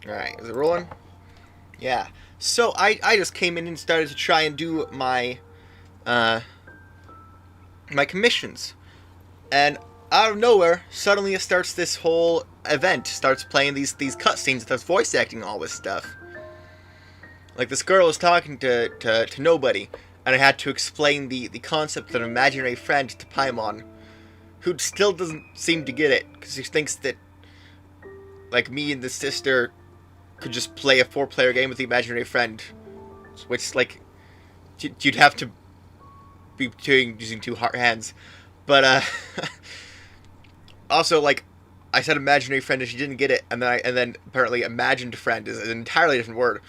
Alright, is it rolling? Yeah. So, I just came in and started to try and do my, my commissions. And out of nowhere, suddenly it starts this whole event. Starts playing these cutscenes with us voice acting all this stuff. Like, this girl was talking to nobody, and I had to explain the concept of an imaginary friend to Paimon, who still doesn't seem to get it, because he thinks that, like, me and the sister could just play a 4-player game with the imaginary friend, which, like, you'd have to be doing using 2 hands. But, also, like, I said imaginary friend and she didn't get it, and then apparently imagined friend is an entirely different word.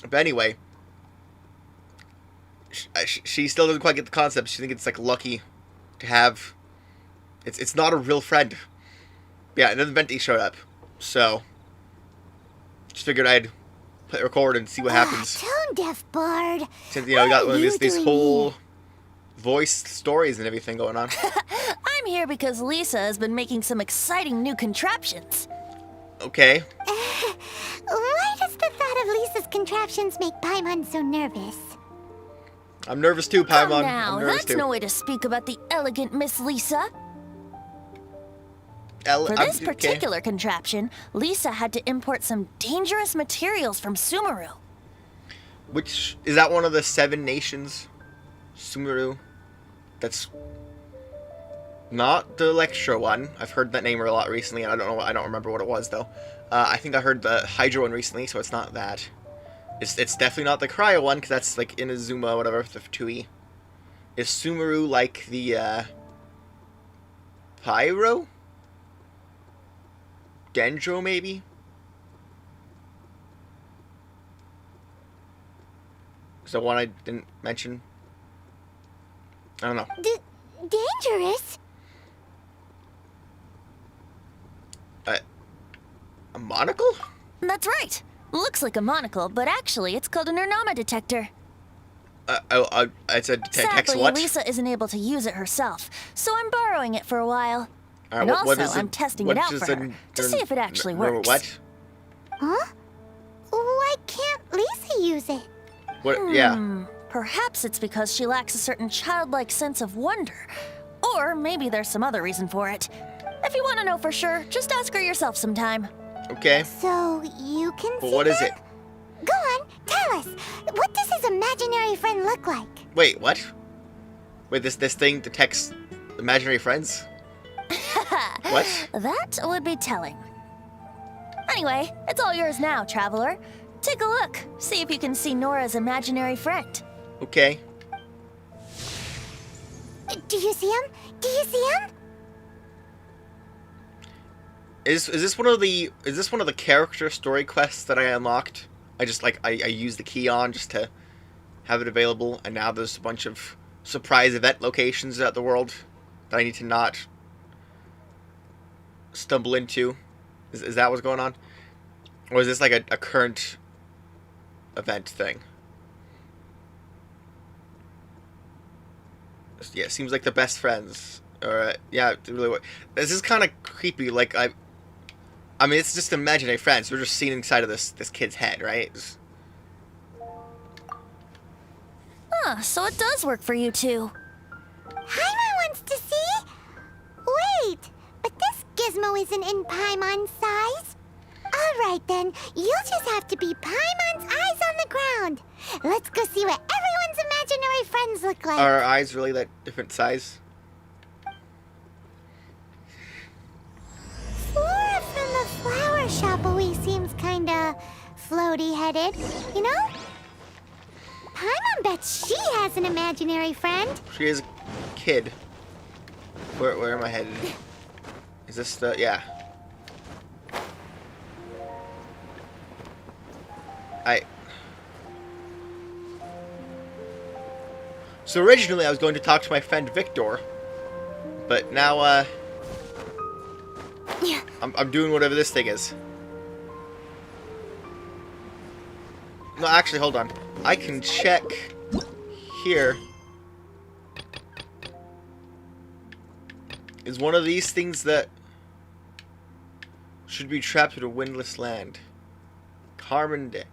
But anyway, she still doesn't quite get the concept. She thinks it's, like, lucky to have... It's not a real friend. Yeah, and then Venti showed up, so... Just figured I'd hit record and see what happens. Tone deaf bard. Since, you know, we got one of these whole voice stories and everything going on. I'm here because Lisa has been making some exciting new contraptions. Okay. Why does the thought of Lisa's contraptions make Paimon so nervous? I'm nervous too, Paimon. Come now, I'm nervous that's too. no way to speak about the elegant Miss Lisa. For this particular contraption, Lisa had to import some dangerous materials from Sumeru. Which, is that one of the 7 nations? Sumeru? That's not the lecture one. I've heard that name a lot recently, and I don't remember what it was, though. I think I heard the Hydra one recently, so it's not that. It's definitely not the Cryo one, because that's, like, Inazuma, whatever, the 2E. Is Sumeru like the, Pyro? Dendro, maybe? Is that one I didn't mention? I don't know. Dangerous? A monocle? That's right. Looks like a monocle, but actually it's called a Nernama detector. It's a detects Sadly, what? Lisa isn't able to use it herself, so I'm borrowing it for a while. Alright, And what also, is I'm testing it out for her, to see if it actually works. What? Huh? Why can't Lisa use it? What? Yeah. Perhaps it's because she lacks a certain childlike sense of wonder. Or maybe there's some other reason for it. If you want to know for sure, just ask her yourself sometime. Okay. So, you can see What is her? it? Go on, tell us. What does his imaginary friend look like? Wait, what? Wait, this thing detects imaginary friends? What? That would be telling. Anyway, it's all yours now, traveler. Take a look. See if you can see Nora's imaginary friend. Okay. Do you see him? Do you see him? Is this one of the character story quests that I unlocked? I just I used the key on just to have it available, and now there's a bunch of surprise event locations throughout the world that I need to not stumble into. Is that what's going on? Or is this like a current event thing? Yeah, it seems like they're best friends. Or yeah, it really. This is kind of creepy. Like I mean, it's just imaginary friends. We're just seeing inside of this kid's head, right? Huh, so it does work for you two. Paimon wants to see? Wait, but this gizmo isn't in Paimon's size. Alright then, you'll just have to be Paimon's eyes on the ground. Let's go see what everyone's imaginary friends look like. Are our eyes really that different size? Flora from the flower shop always seems kinda floaty-headed, you know? Paimon bets she has an imaginary friend. She is a kid. Where am I headed? Is this the... yeah. So originally I was going to talk to my friend Victor, but now, I'm doing whatever this thing is. No, actually, hold on. I can check here. Is one of these things that Should be trapped in a windless land. Carmen Day.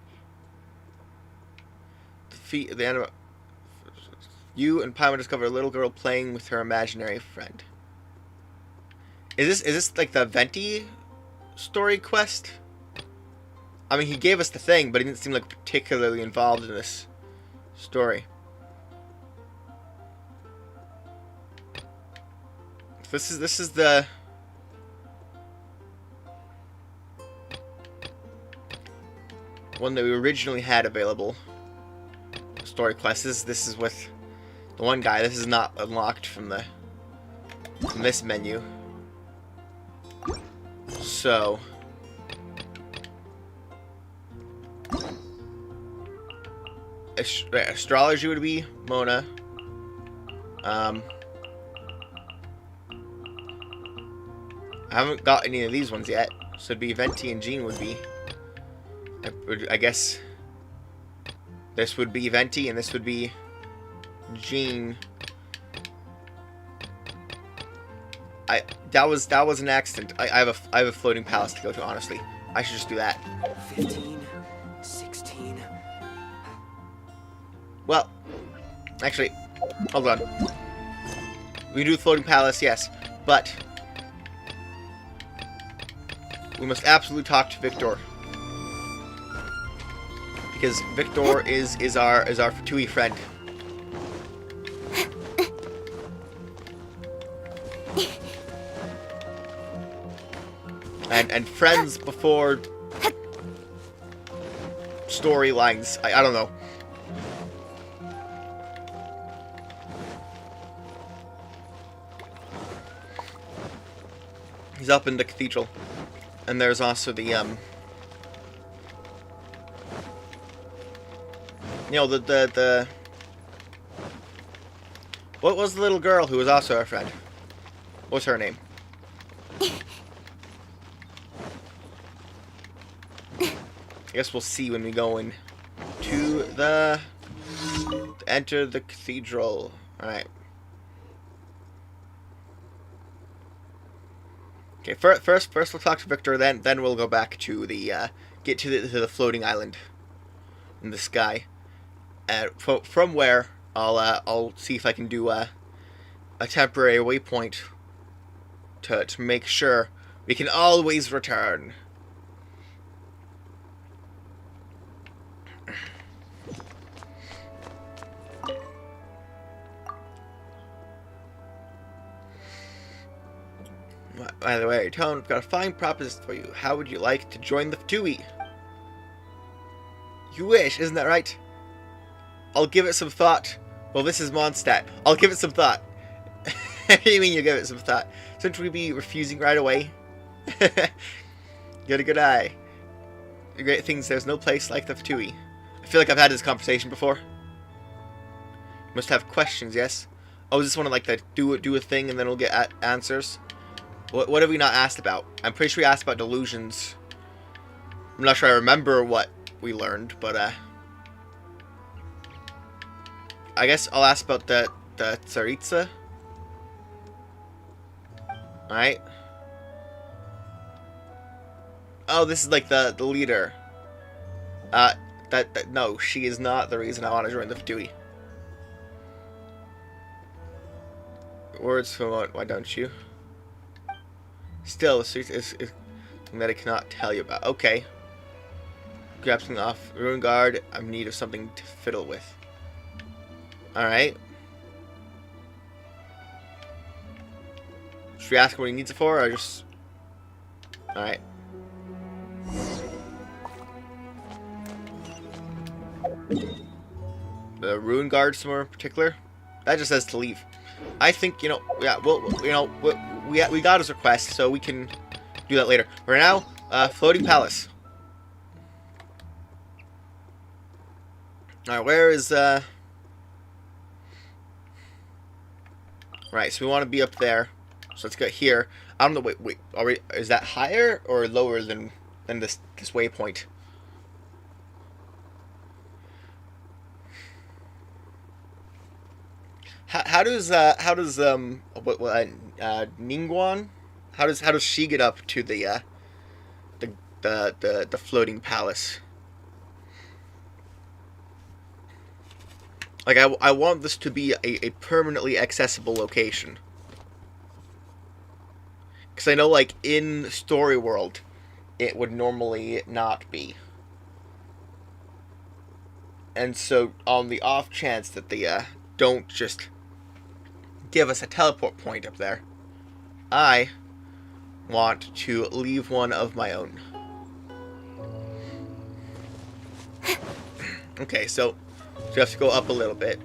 Defeat the animal. You and Paimon discover a little girl playing with her imaginary friend. Is this like the Venti story quest? I mean, he gave us the thing, but he didn't seem like particularly involved in this story. This is the one that we originally had available. Story quest. This is with the one guy. This is not unlocked from this menu. So astrology would be Mona. I haven't got any of these ones yet, so it'd be Venti and Jean would be. I guess this would be Venti and this would be Jean. That was an accident. I have a floating palace to go to. Honestly, I should just do that. 15, 16. Well, actually, hold on. We can do the floating palace, yes, but we must absolutely talk to Victor, because Victor is our Fatui friend. And friends before storylines. I don't know. He's up in the cathedral. And there's also the you know, the what was the little girl who was also our friend? What's her name? I guess we'll see when we go in to enter the cathedral. Alright. Okay, first we'll talk to Victor, then we'll go back to the get to the floating island in the sky. From where I'll see if I can do a temporary waypoint to make sure we can always return. By the way, Tone, I've got a fine proposition for you. How would you like to join the Fatui? You wish, isn't that right? I'll give it some thought. Well, this is Mondstadt. I'll give it some thought. What do you mean you give it some thought? Shouldn't we be refusing right away? You got a good eye. The great thing is there's no place like the Fatui. I feel like I've had this conversation before. You must have questions, yes? Oh, is this one of like the do a thing and then we'll get answers? What have we not asked about? I'm pretty sure we asked about delusions. I'm not sure I remember what we learned, but I guess I'll ask about the Tsaritsa. Alright. Oh, this is like the leader. No, she is not the reason I want to join the Fatui. Words from why don't you? Still, it's something that I cannot tell you about. Okay. Grab something off. Ruin guard. I'm in need of something to fiddle with. Alright. Should we ask him what he needs it for, or just... Alright. The ruin guard somewhere in particular? That just says to leave. I think, you know, yeah, well, you know, we got his request, so we can do that later. For now, floating palace. Alright, where is, Right, so we want to be up there. So let's go here. I don't know, wait, is that higher or lower than this waypoint? How does Ningguang, how does she get up to the the floating palace. Like, I want this to be a permanently accessible location. Because I know, like, in Story World, it would normally not be. And so, on the off chance that they don't just give us a teleport point up there, I want to leave one of my own. Okay, so you have to go up a little bit.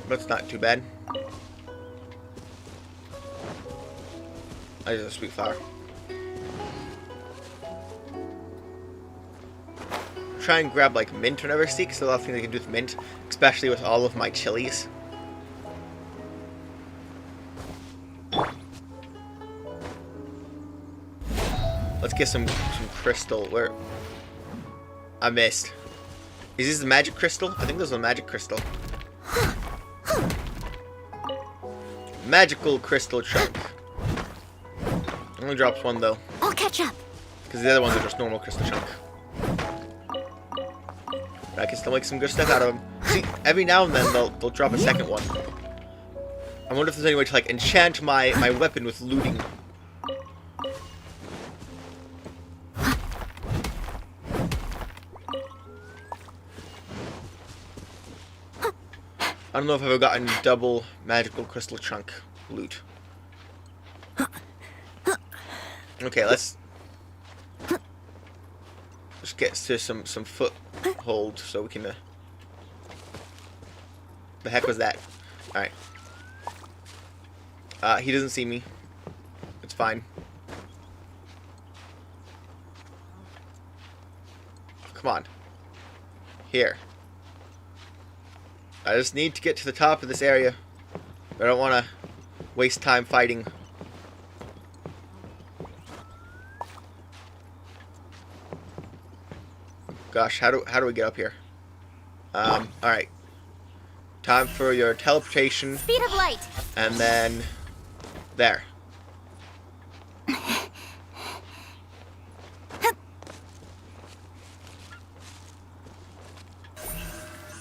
That's not too bad. I just a sweet flower. Try and grab like mint whenever I see, because there's a lot of things I can do with mint, especially with all of my chilies. Let's get some crystal. Where I missed. Is this the magic crystal? I think this is a magic crystal. Magical crystal chunk. Only drops one though. I'll catch up. Because the other ones are just normal crystal chunk. But I can still make some good stuff out of them. See, every now and then they'll drop a second one. I wonder if there's any way to like enchant my weapon with looting. I don't know if I've ever gotten double magical crystal chunk loot. Okay, let's just get to some foothold so we can. The heck was that? All right. He doesn't see me. It's fine. Come on. Here. I just need to get to the top of this area. I don't want to waste time fighting. Gosh, how do we get up here? All right. Time for your teleportation. Speed of light. And then there.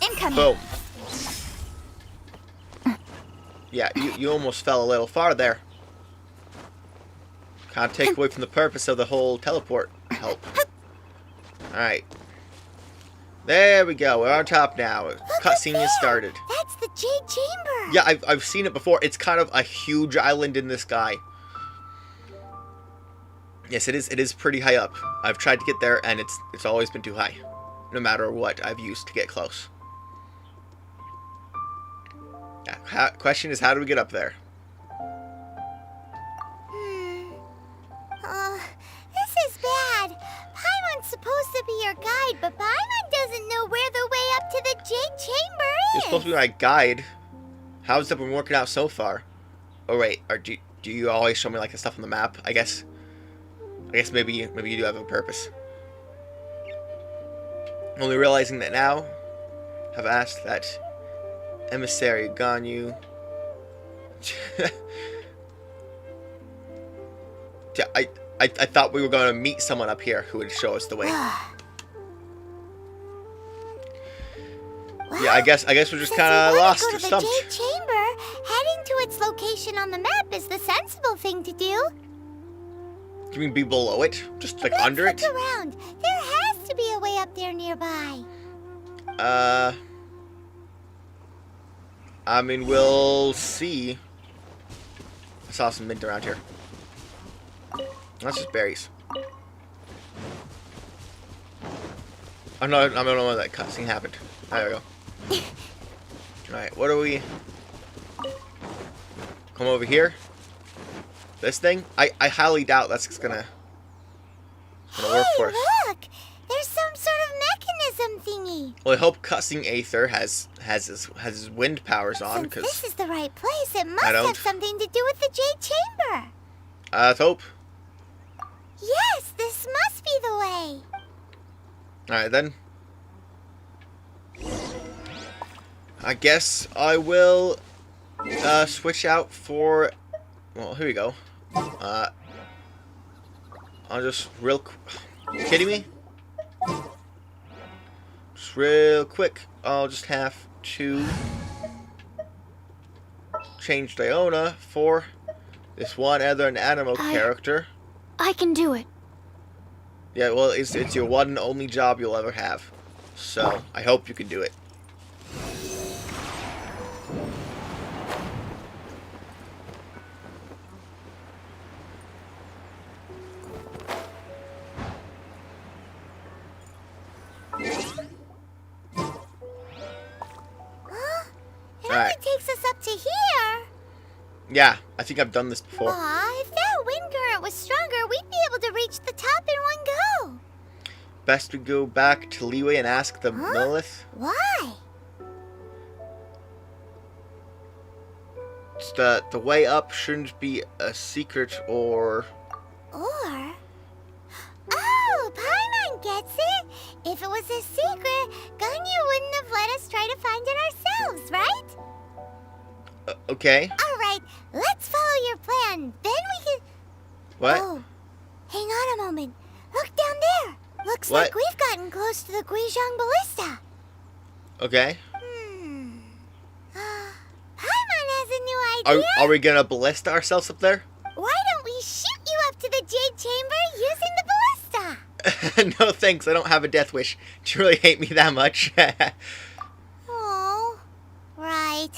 Incoming. Boom. Yeah, you almost fell a little far there. Can't take away from the purpose of the whole teleport help. Alright. There we go. We're on top now. Cutscene has started. That's the Jade Chamber. Yeah, I've seen it before. It's kind of a huge island in the sky. Yes, it is pretty high up. I've tried to get there, and it's always been too high. No matter what I've used to get close. Yeah, question is, how do we get up there? This is bad. Paimon's supposed to be your guide, but Paimon doesn't know where the way up to the Jade Chamber is. You're supposed to be my guide. How's that been working out so far? Oh wait, do you always show me like the stuff on the map? I guess maybe you do have a purpose. Only realizing that now, have asked that emissary Ganyu. I thought we were going to meet someone up here who would show us the way. Well, yeah, I guess we're just kind of lost or stumped. The Jade Chamber, heading to its location on the map is the sensible thing to do. You mean be below it? Just like Let's under it? look around. There has to be a way up there nearby. I mean, we'll see. I saw some mint around here. That's just berries. Oh no, I don't know when that cutscene happened. There we go. Alright, what do we... Come over here? This thing? I highly doubt that's gonna work for us. Look! There's some sort of mechanism thingy. Well, I hope cussing Aether has his wind powers on, Since because this is the right place, it must I don't. have something to do with the Jade Chamber. Let's hope. Yes, this must be the way. Alright then. I guess I will switch out for... Well, here we go. I'll just you kidding me? Just real quick, I'll just have to change Diona for this one other animal character. I can do it. Yeah, well, it's your one and only job you'll ever have. So, I hope you can do it. It only takes us up to here. Yeah, I think I've done this before. Aw, if that wind current was stronger, we'd be able to reach the top in one go. Best we go back to Leeway and ask the Lilith. Why? It's the way up shouldn't be a secret or... Or... Oh, Paimon gets it. If it was a secret, Ganyu wouldn't have let us try to find it ourselves, right? Okay. Alright, let's follow your plan. Then we can... What? Oh, hang on a moment. Look down there. Looks What? like we've gotten close to the Guizhong Ballista. Okay. Paimon has a new idea. Are we gonna ballista ourselves up there? Why don't we shoot you up to the Jade Chamber using the ballista? No thanks, I don't have a death wish. Do you really hate me that much? Oh, right.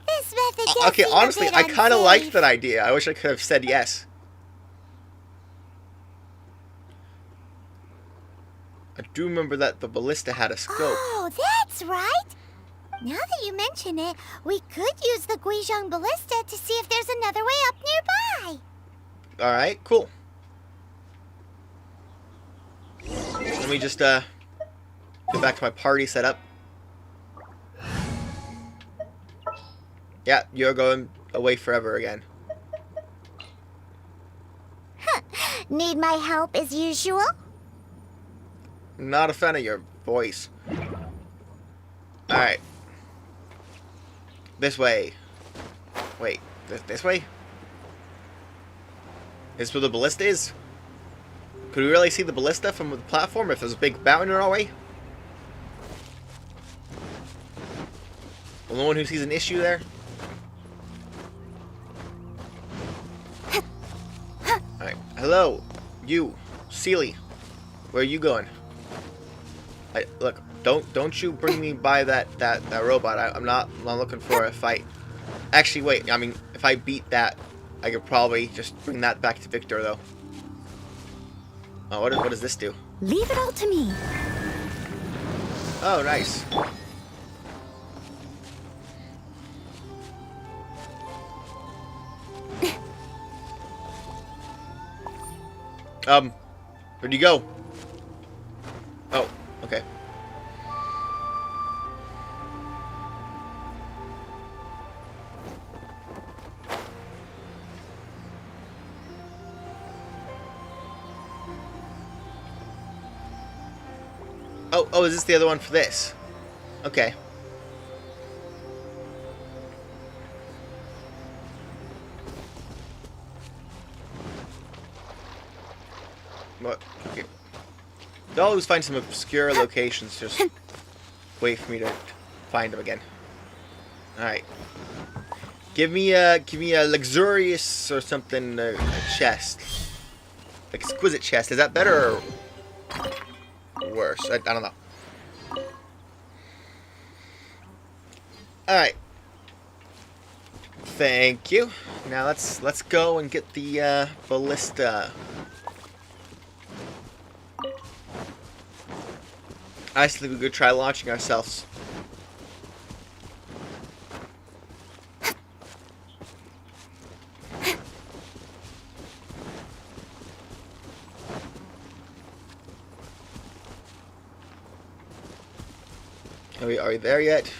This method does Okay, seem a honestly, bit I kind of liked unsafe. that idea. I wish I could have said yes. I do remember that the ballista had a scope. Oh, that's right. Now that you mention it, we could use the Guizhong Ballista to see if there's another way up nearby. Alright, cool. Let me just get back to my party setup. Yeah, you're going away forever again. Need my help as usual? Not a fan of your voice. Alright. This way. Wait, this way? Is where the ballista is? Could we really see the ballista from the platform if there's a big mountain in our way? Well, no one who sees an issue there? Alright, hello, you, Sealy. Where are you going? Look, don't you bring me by that robot. I'm not looking for a fight. Actually, wait. I mean, if I beat that, I could probably just bring that back to Victor, though. Oh, what does this do? Leave it all to me. Oh, nice. Where'd you go? Oh, okay. Oh, is this the other one for this? Okay. What? Okay. They'll always find some obscure locations. Just wait for me to find them again. All right. Give me a luxurious or something a chest. Exquisite chest. Is that better or worse? I don't know. All right. Thank you. Now let's go and get the ballista. I think we could try launching ourselves. Are we there yet?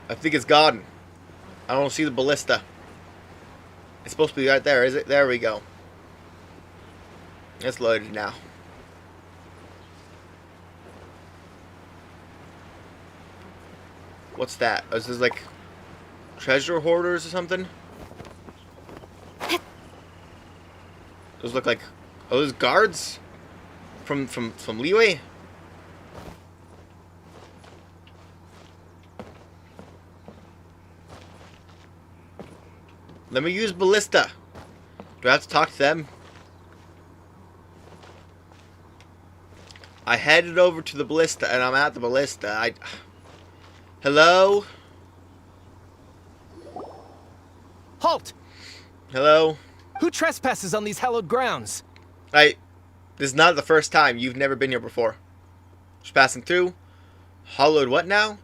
I think it's gone. I don't see the ballista. It's supposed to be right there, is it? There we go. It's loaded now. What's that? Is this like treasure hoarders or something? Those look like... Are those guards? From Leeway? Let me use Ballista. Do I have to talk to them? I headed over to the Ballista, and I'm at the Ballista. Hello? Halt! Hello? Who trespasses on these hallowed grounds? This is not the first time. You've never been here before. Just passing through. Hollowed what now?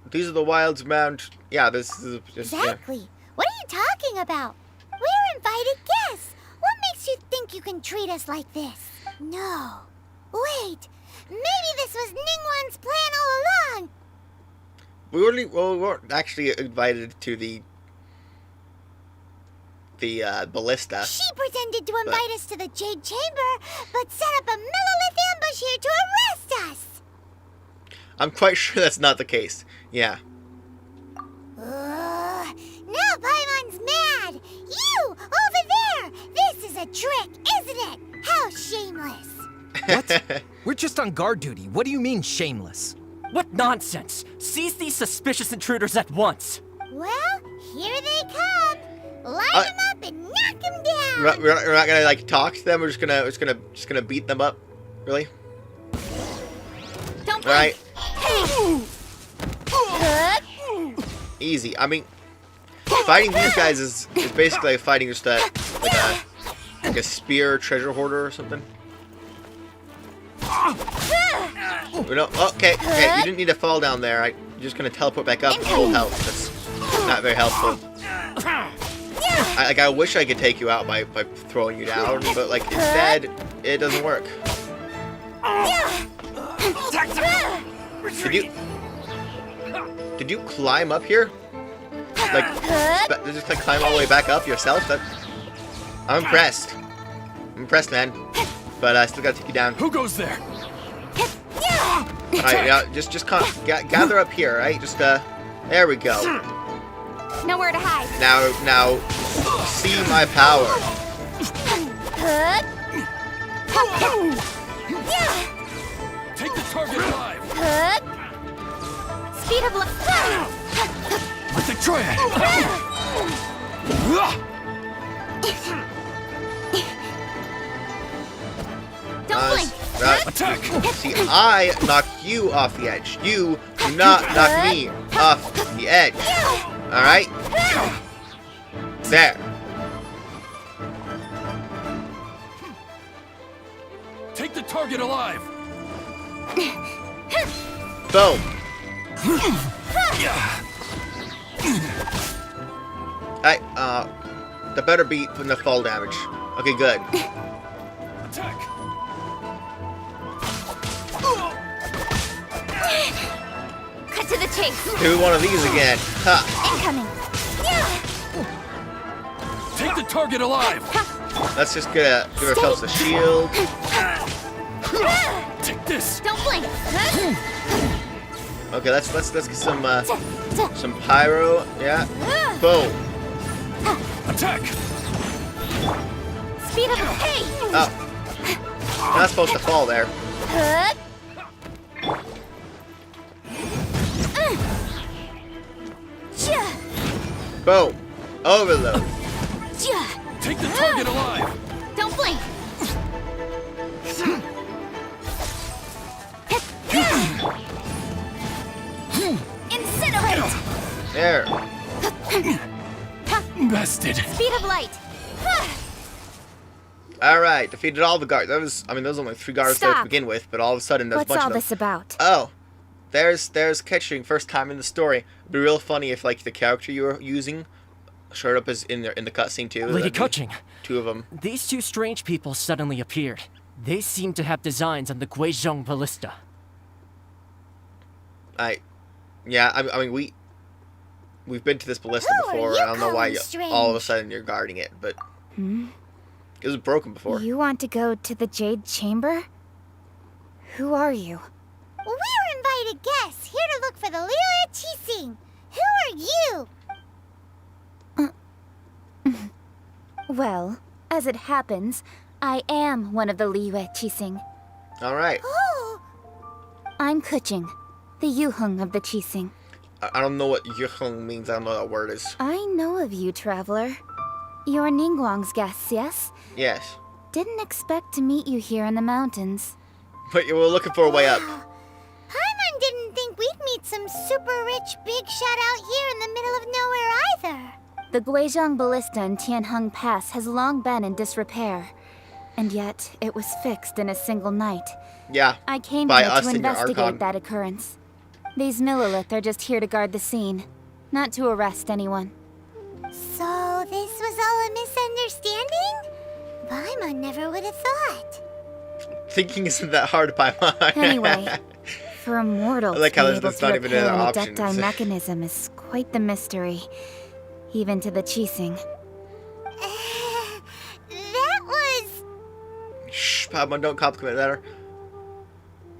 These are the wilds around... Yeah, this is... Just, Exactly. Yeah. What are you talking about? We're invited guests. What makes you think you can treat us like this? No. Wait. Maybe this was Ningguang's plan all along. We weren't actually invited to the Ballista. She pretended to invite us to the Jade Chamber, but set up a Millilith ambush here to arrest us. I'm quite sure that's not the case. Yeah. Now Paimon's mad. You, over there. This is a trick, isn't it? How shameless. What? We're just on guard duty. What do you mean, shameless? What nonsense! Seize these suspicious intruders at once! Well, here they come. Line them up and knock them down. We're not gonna like talk to them. We're just gonna beat them up. Really? Don't All right. Easy. Easy. I mean, fighting these guys is basically like fighting just like a spear treasure hoarder or something. Okay, you didn't need to fall down there. You're just gonna teleport back up full health. That's not very helpful. I wish I could take you out by throwing you down, but like instead, it doesn't work. Did you climb up here? Like, just like climb all the way back up yourself? I'm impressed. I'm impressed, man. But I still gotta take you down. Who goes there? Alright, yeah, just gather up here, right? Just there we go. Nowhere to hide. Now, see my power. Take the target alive. Speed of light. With the triad. Don't blink. Attack. See, I knocked you off the edge. You do not knock me off the edge. Alright? There. Take the target alive. Boom. The better beat from the fall damage. Okay, good. Attack. Cut to the chase. Do one of these again. Ha. Incoming. Take the target alive. Let's just give ourselves a shield. Take this. Don't blink. Okay, let's get some pyro. Yeah. Boom. Attack. Speed of hey. Oh. You're not supposed to fall there. Boom. Overload. Take the target alive. Don't blink. Incinerate. There. Bested. Speed of light. Alright, defeated all the guards. Those only 3 guards there to Stop. begin with, but all of a sudden there's What's a bunch all of them. this about? Oh. There's Ketching, first time in the story. It'd be real funny if like the character you were using showed up as in the cutscene too. Lady That'd be Coaching, 2 of them. these 2 strange people suddenly appeared. They seem to have designs on the Guizhong Ballista. Yeah, I mean we've been to this ballista Who are before. you I don't know why calling all of a strange? sudden you're guarding it, but it was broken before. You want to go to the Jade Chamber? Who are you? We're invited guests here to look for the Lila Chising. Who are you? Well, As it happens, I am one of the Liyue Qixing. Alright. Oh, I'm Kuching, the Yuheng of the Qixing. I don't know what yuheng means. I don't know what that word is. I know of you, traveler. You're Ningguang's guests, yes? Yes. Didn't expect to meet you here in the mountains. But you were looking for a way up. Paimon didn't think we'd meet some super rich big shot out here in the middle of nowhere either. The Guizhong Ballista in Tianheng Pass has long been in disrepair. And yet, it was fixed in a single night. Yeah. I came By here us to and your investigate Archon. that occurrence. These Millilith are just here to guard the scene, not to arrest anyone. So this was all a misunderstanding? Paimon never would have thought. Thinking isn't that hard to buy mine. Anyway, for a mortal I like to how be there's- able there's to not even repair any an options. adepti mechanism is quite the mystery, even to the Qixing. That was... Shh, Paimon, don't compliment her.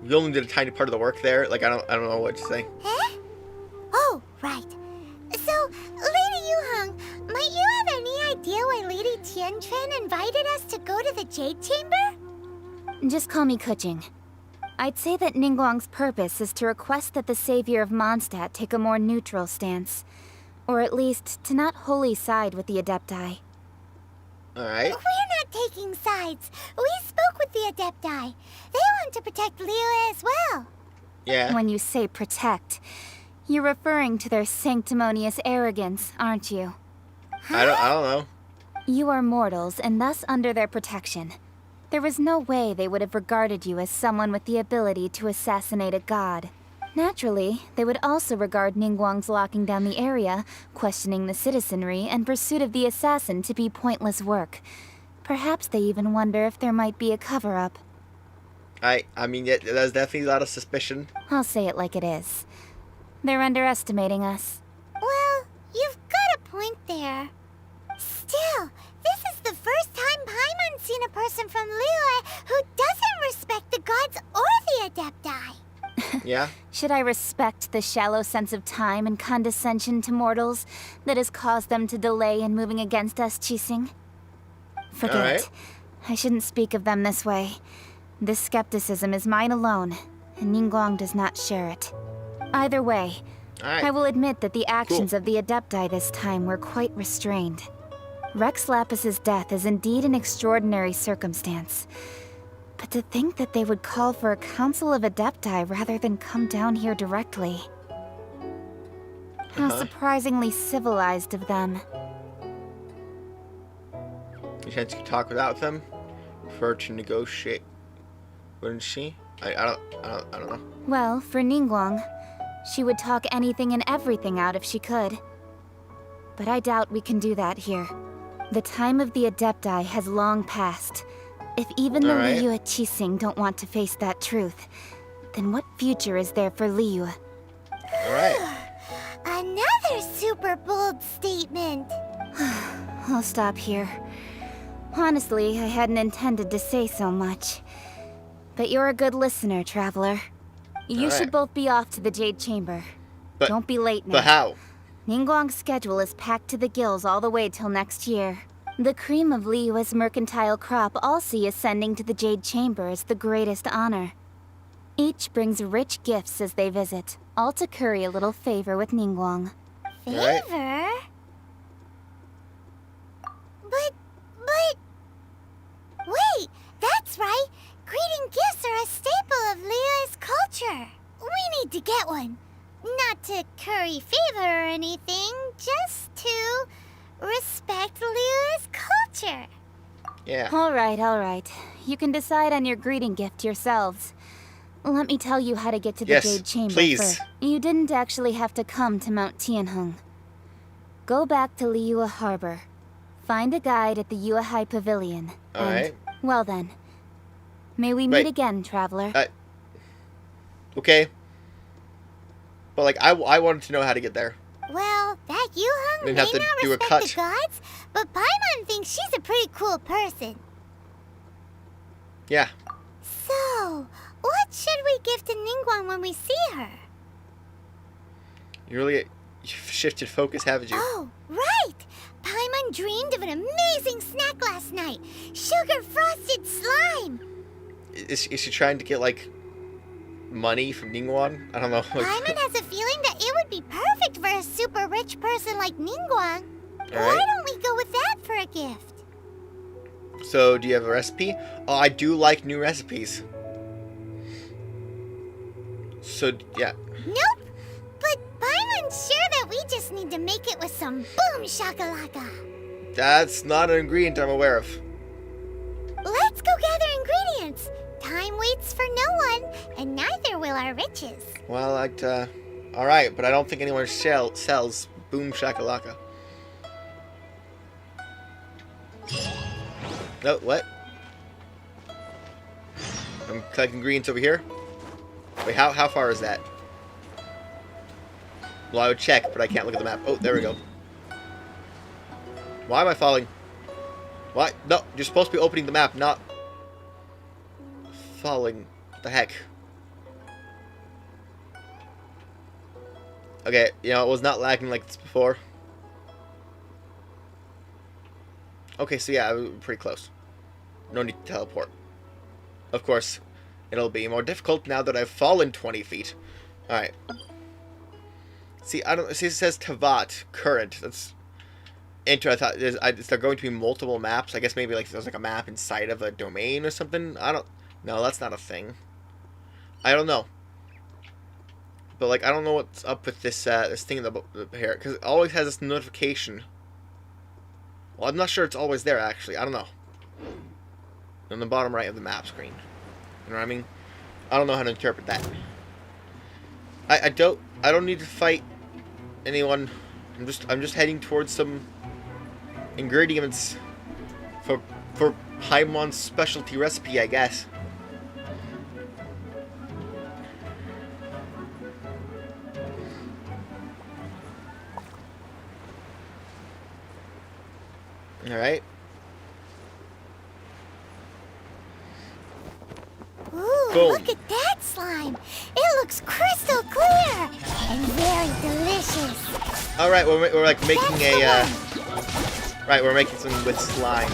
You only did a tiny part of the work there. Like, I don't know what to say. Huh? Oh, right. So, Lady Yuheng, might you have any idea why Lady Tianquan invited us to go to the Jade Chamber? Just call me Kuching. I'd say that Ningguang's purpose is to request that the savior of Mondstadt take a more neutral stance. Or at least, to not wholly side with the Adepti. Alright. We're not taking sides. We spoke with the Adepti. They want to protect Liyue as well. Yeah. When you say protect, you're referring to their sanctimonious arrogance, aren't you? I don't know. You are mortals, and thus under their protection. There was no way they would have regarded you as someone with the ability to assassinate a god. Naturally, they would also regard Ningguang's locking down the area, questioning the citizenry, and pursuit of the assassin to be pointless work. Perhaps they even wonder if there might be a cover-up. I mean, yeah, there's definitely a lot of suspicion. I'll say it like it is. They're underestimating us. Well, you've got a point there. Still, this is the first time Paimon's seen a person from Liyue who doesn't respect the gods or the Adepti. Yeah. Should I respect the shallow sense of time and condescension to mortals that has caused them to delay in moving against us, Qixing? Forget Alright. it. I shouldn't speak of them this way. This skepticism is mine alone, and Ningguang does not share it. Either way, Alright. I will admit that the actions of the Adepti this time were quite restrained. Rex Lapis's death is indeed an extraordinary circumstance. But to think that they would call for a council of Adepti rather than come down here directly. How surprisingly civilized of them. You chance you could talk without them? For her to negotiate. Wouldn't she? I don't know. Well, for Ningguang, she would talk anything and everything out if she could. But I doubt we can do that here. The time of the Adepti has long passed. If even the Alright. Liyue Qixing don't want to face that truth, then what future is there for Liyue? Alright. Another super bold statement. I'll stop here. Honestly, I hadn't intended to say so much. But you're a good listener, traveler. You Alright. should both be off to the Jade Chamber. But- Don't be late now. But how? Ningguang's schedule is packed to the gills all the way till next year. The cream of Liyue's mercantile crop all see ascending to the Jade Chamber as the greatest honor. Each brings rich gifts as they visit, all to curry a little favor with Ningguang. Alright. Favor? But... Wait, that's right. Greeting gifts are a staple of Liyue's culture. We need to get one. Not to curry favor or anything, just to respect Liyue's culture. Yeah. All right. You can decide on your greeting gift yourselves. Let me tell you how to get to the Yes, Jade Chamber please. first. You didn't actually have to come to Mount Tianheng. Go back to Liyue Harbor. Find a guide at the Yuehai Pavilion. Alright. Well then. May we meet Wait. again, traveler. Okay. But like, I wanted to know how to get there. Well, that Yuheng may We'd have not to do a respect cut. the gods, but Paimon thinks she's a pretty cool person. Yeah. So, what should we give to Ningguang when we see her? You've shifted focus, haven't you? Oh, right! Paimon Ningguang dreamed of an amazing snack last night. Sugar frosted slime. Is she trying to get, like, money from Ningguang? I don't know. Paimon has a feeling that it would be perfect for a super rich person like Ningguang. Why don't we go with that for a gift? So, do you have a recipe? Oh, I do like new recipes. So, yeah. Nope. But Paimon's sure that we just need to make it with some boom shakalaka. That's not an ingredient I'm aware of. Let's go gather ingredients. Time waits for no one, and neither will our riches. Well, alright, but I don't think anyone sells boom shakalaka. No, what? I'm collecting ingredients over here. Wait, how far is that? Well, I would check, but I can't look at the map. Oh, there we go. Why am I falling? What? No, you're supposed to be opening the map, not falling. What the heck? Okay, you know, it was not lagging like this before. Okay, so yeah, we're pretty close. No need to teleport. Of course, it'll be more difficult now that I've fallen 20 feet. Alright. See, it says Tavat, current. That's I thought is there going to be multiple maps? I guess maybe like there's like a map inside of a domain or something. No, that's not a thing. I don't know. But like I don't know what's up with this this thing in the here because it always has this notification. Well, I'm not sure it's always there actually. I don't know. On the bottom right of the map screen. You know what I mean? I don't know how to interpret that. I don't need to fight anyone. I'm just heading towards some ingredients for Paimon's specialty recipe, I guess. All right. Ooh, Boom. look at that slime. It looks crystal clear and very delicious. All right, we're like making That's the a right. We're making some with slime.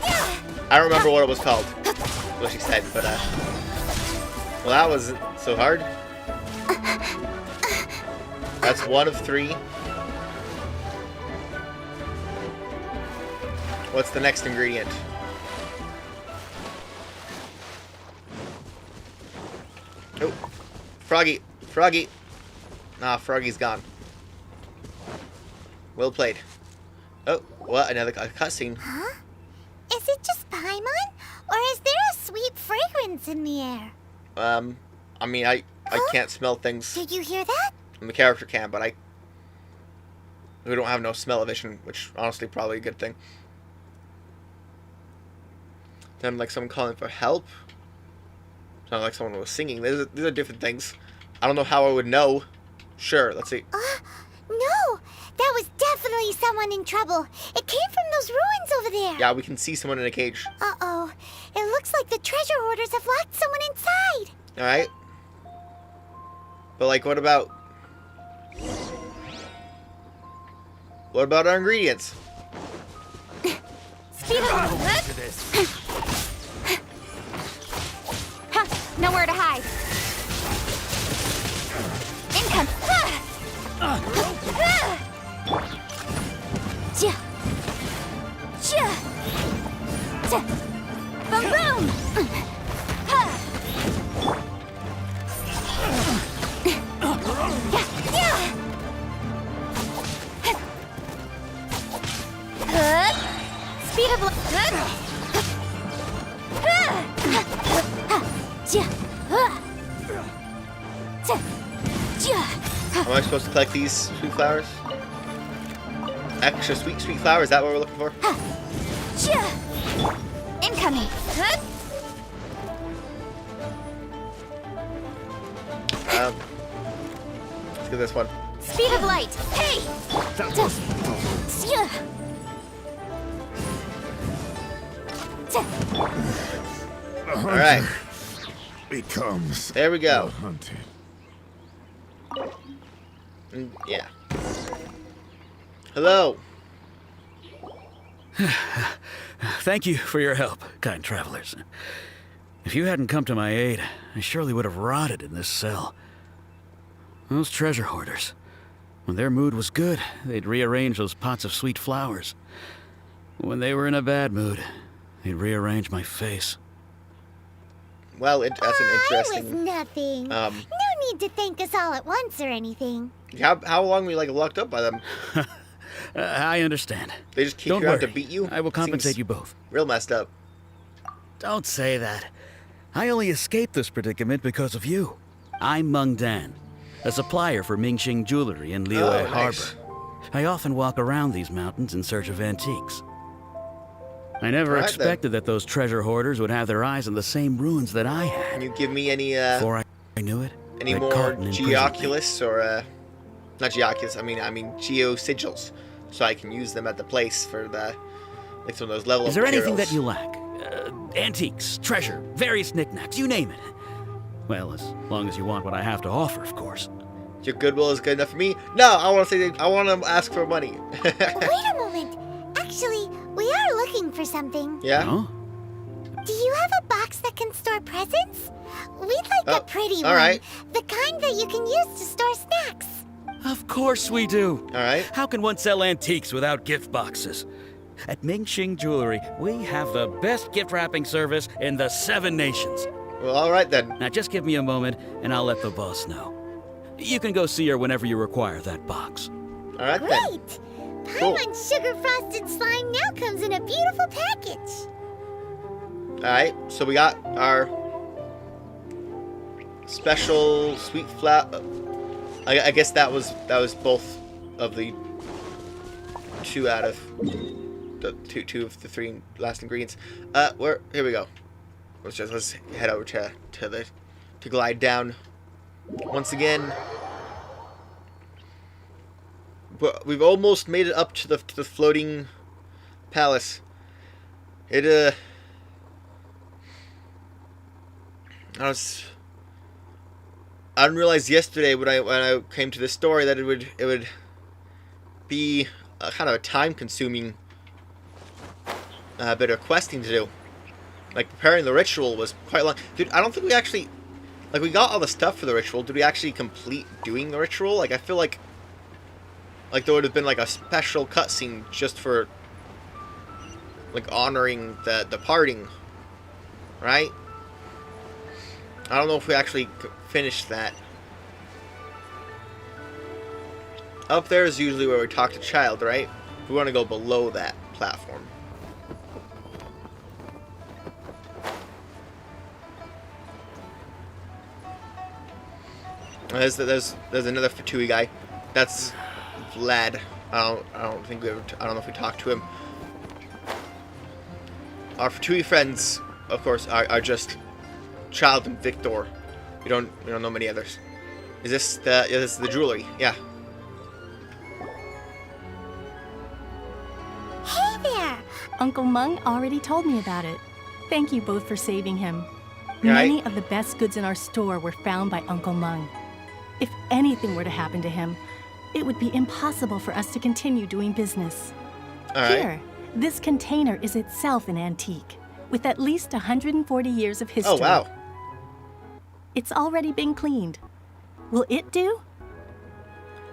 Yeah. I don't remember what it was called. What she said, but well, that wasn't so hard. That's one of 3. What's the next ingredient? Oh, Froggy. Nah, Froggy's gone. Well played. Oh, what? Another cutscene. Huh? Is it just Paimon? Or is there a sweet fragrance in the air? I mean, I can't smell things. Did you hear that? And the character can, but we don't have no smell-o-vision, which honestly probably a good thing. Then like someone calling for help. Sounded like someone was singing. These are different things. I don't know how I would know. Sure, let's see. No! That was definitely someone in trouble. It came from those ruins over there. Yeah, we can see someone in a cage. Uh-oh. It looks like the treasure hoarders have locked someone inside. Alright. But like, what about our ingredients? Speed up! Ha! Nowhere to hide. Income! Ja! Ja! Ja! Boom! Boom! Ha! Yeah! Yeah! Speed of Am I supposed to collect these sweet flowers? Extra sweet flower, is that what we're looking for? Incoming. Let's get this one. Speed of light. Hey! Alright, Becomes there we go. hunted. Yeah. Hello. Thank you for your help, kind travelers. If you hadn't come to my aid, I surely would have rotted in this cell. Those treasure hoarders. When their mood was good, they'd rearrange those pots of sweet flowers. When they were in a bad mood, they'd rearrange my face. Well, that's an interesting... It was nothing. No need to thank us all at once or anything. How long were you, like, locked up by them? I understand. They just keep Don't you out worry. to beat you? I will compensate Seems you both. real messed up. Don't say that. I only escaped this predicament because of you. I'm Meng Dan, a supplier for Mingxing Jewelry in Liyue nice. Harbor. I often walk around these mountains in search of antiques. I never Right, expected that those treasure hoarders would have their eyes on the same ruins that I had. Can you give me any, Before I knew it, any Red more Carton imprisoned me. Geoculus or, not Geoculus, I mean Geo-sigils, so I can use them at the place for the, like, some of those level Is there anything materials. that you lack? Antiques, treasure, various knickknacks, you name it. Well, as long as you want what I have to offer, of course. Your goodwill is good enough for me? No, I want to ask for money. Wait a moment. Actually, we are looking for something. Yeah? Huh? Do you have a box that can store presents? We'd like the pretty all one. right. The kind that you can use to store snacks. Of course we do. All right. How can one sell antiques without gift boxes? At Mingxing Jewelry, we have the best gift wrapping service in the 7 nations. Well, all right then. Now just give me a moment and I'll let the boss know. You can go see her whenever you require that box. All right then. Great! Cool. Paimon Sugar Frosted Slime now comes in a beautiful package. All right. So we got our special sweet flower. I guess that was both of the 2 out of the two of the 3 last ingredients. Here we go. Let's head over to glide down once again. But we've almost made it up to the floating palace. I didn't realize yesterday when I came to this story that it would be kind of a time-consuming bit of questing to do. Like, preparing the ritual was quite long. Dude, I don't think we actually... Like, we got all the stuff for the ritual. Did we actually complete doing the ritual? Like, I feel like there would have been, like, a special cutscene just for, like, honoring the parting. Right? I don't know if we actually finished that. Up there is usually where we talk to Child, right? We want to go below that platform. There's another Fatui guy. That's Vlad. I don't know if we talked to him. Our Fatui friends, of course, are just Child and Victor. We don't know many others. Is this this is the jewelry? Yeah. Hey there! Uncle Meng already told me about it. Thank you both for saving him. Right. Many of the best goods in our store were found by Uncle Meng. If anything were to happen to him, it would be impossible for us to continue doing business. All right. Here, this container is itself an antique, with at least 140 years of history. Oh, wow. It's already been cleaned. Will it do?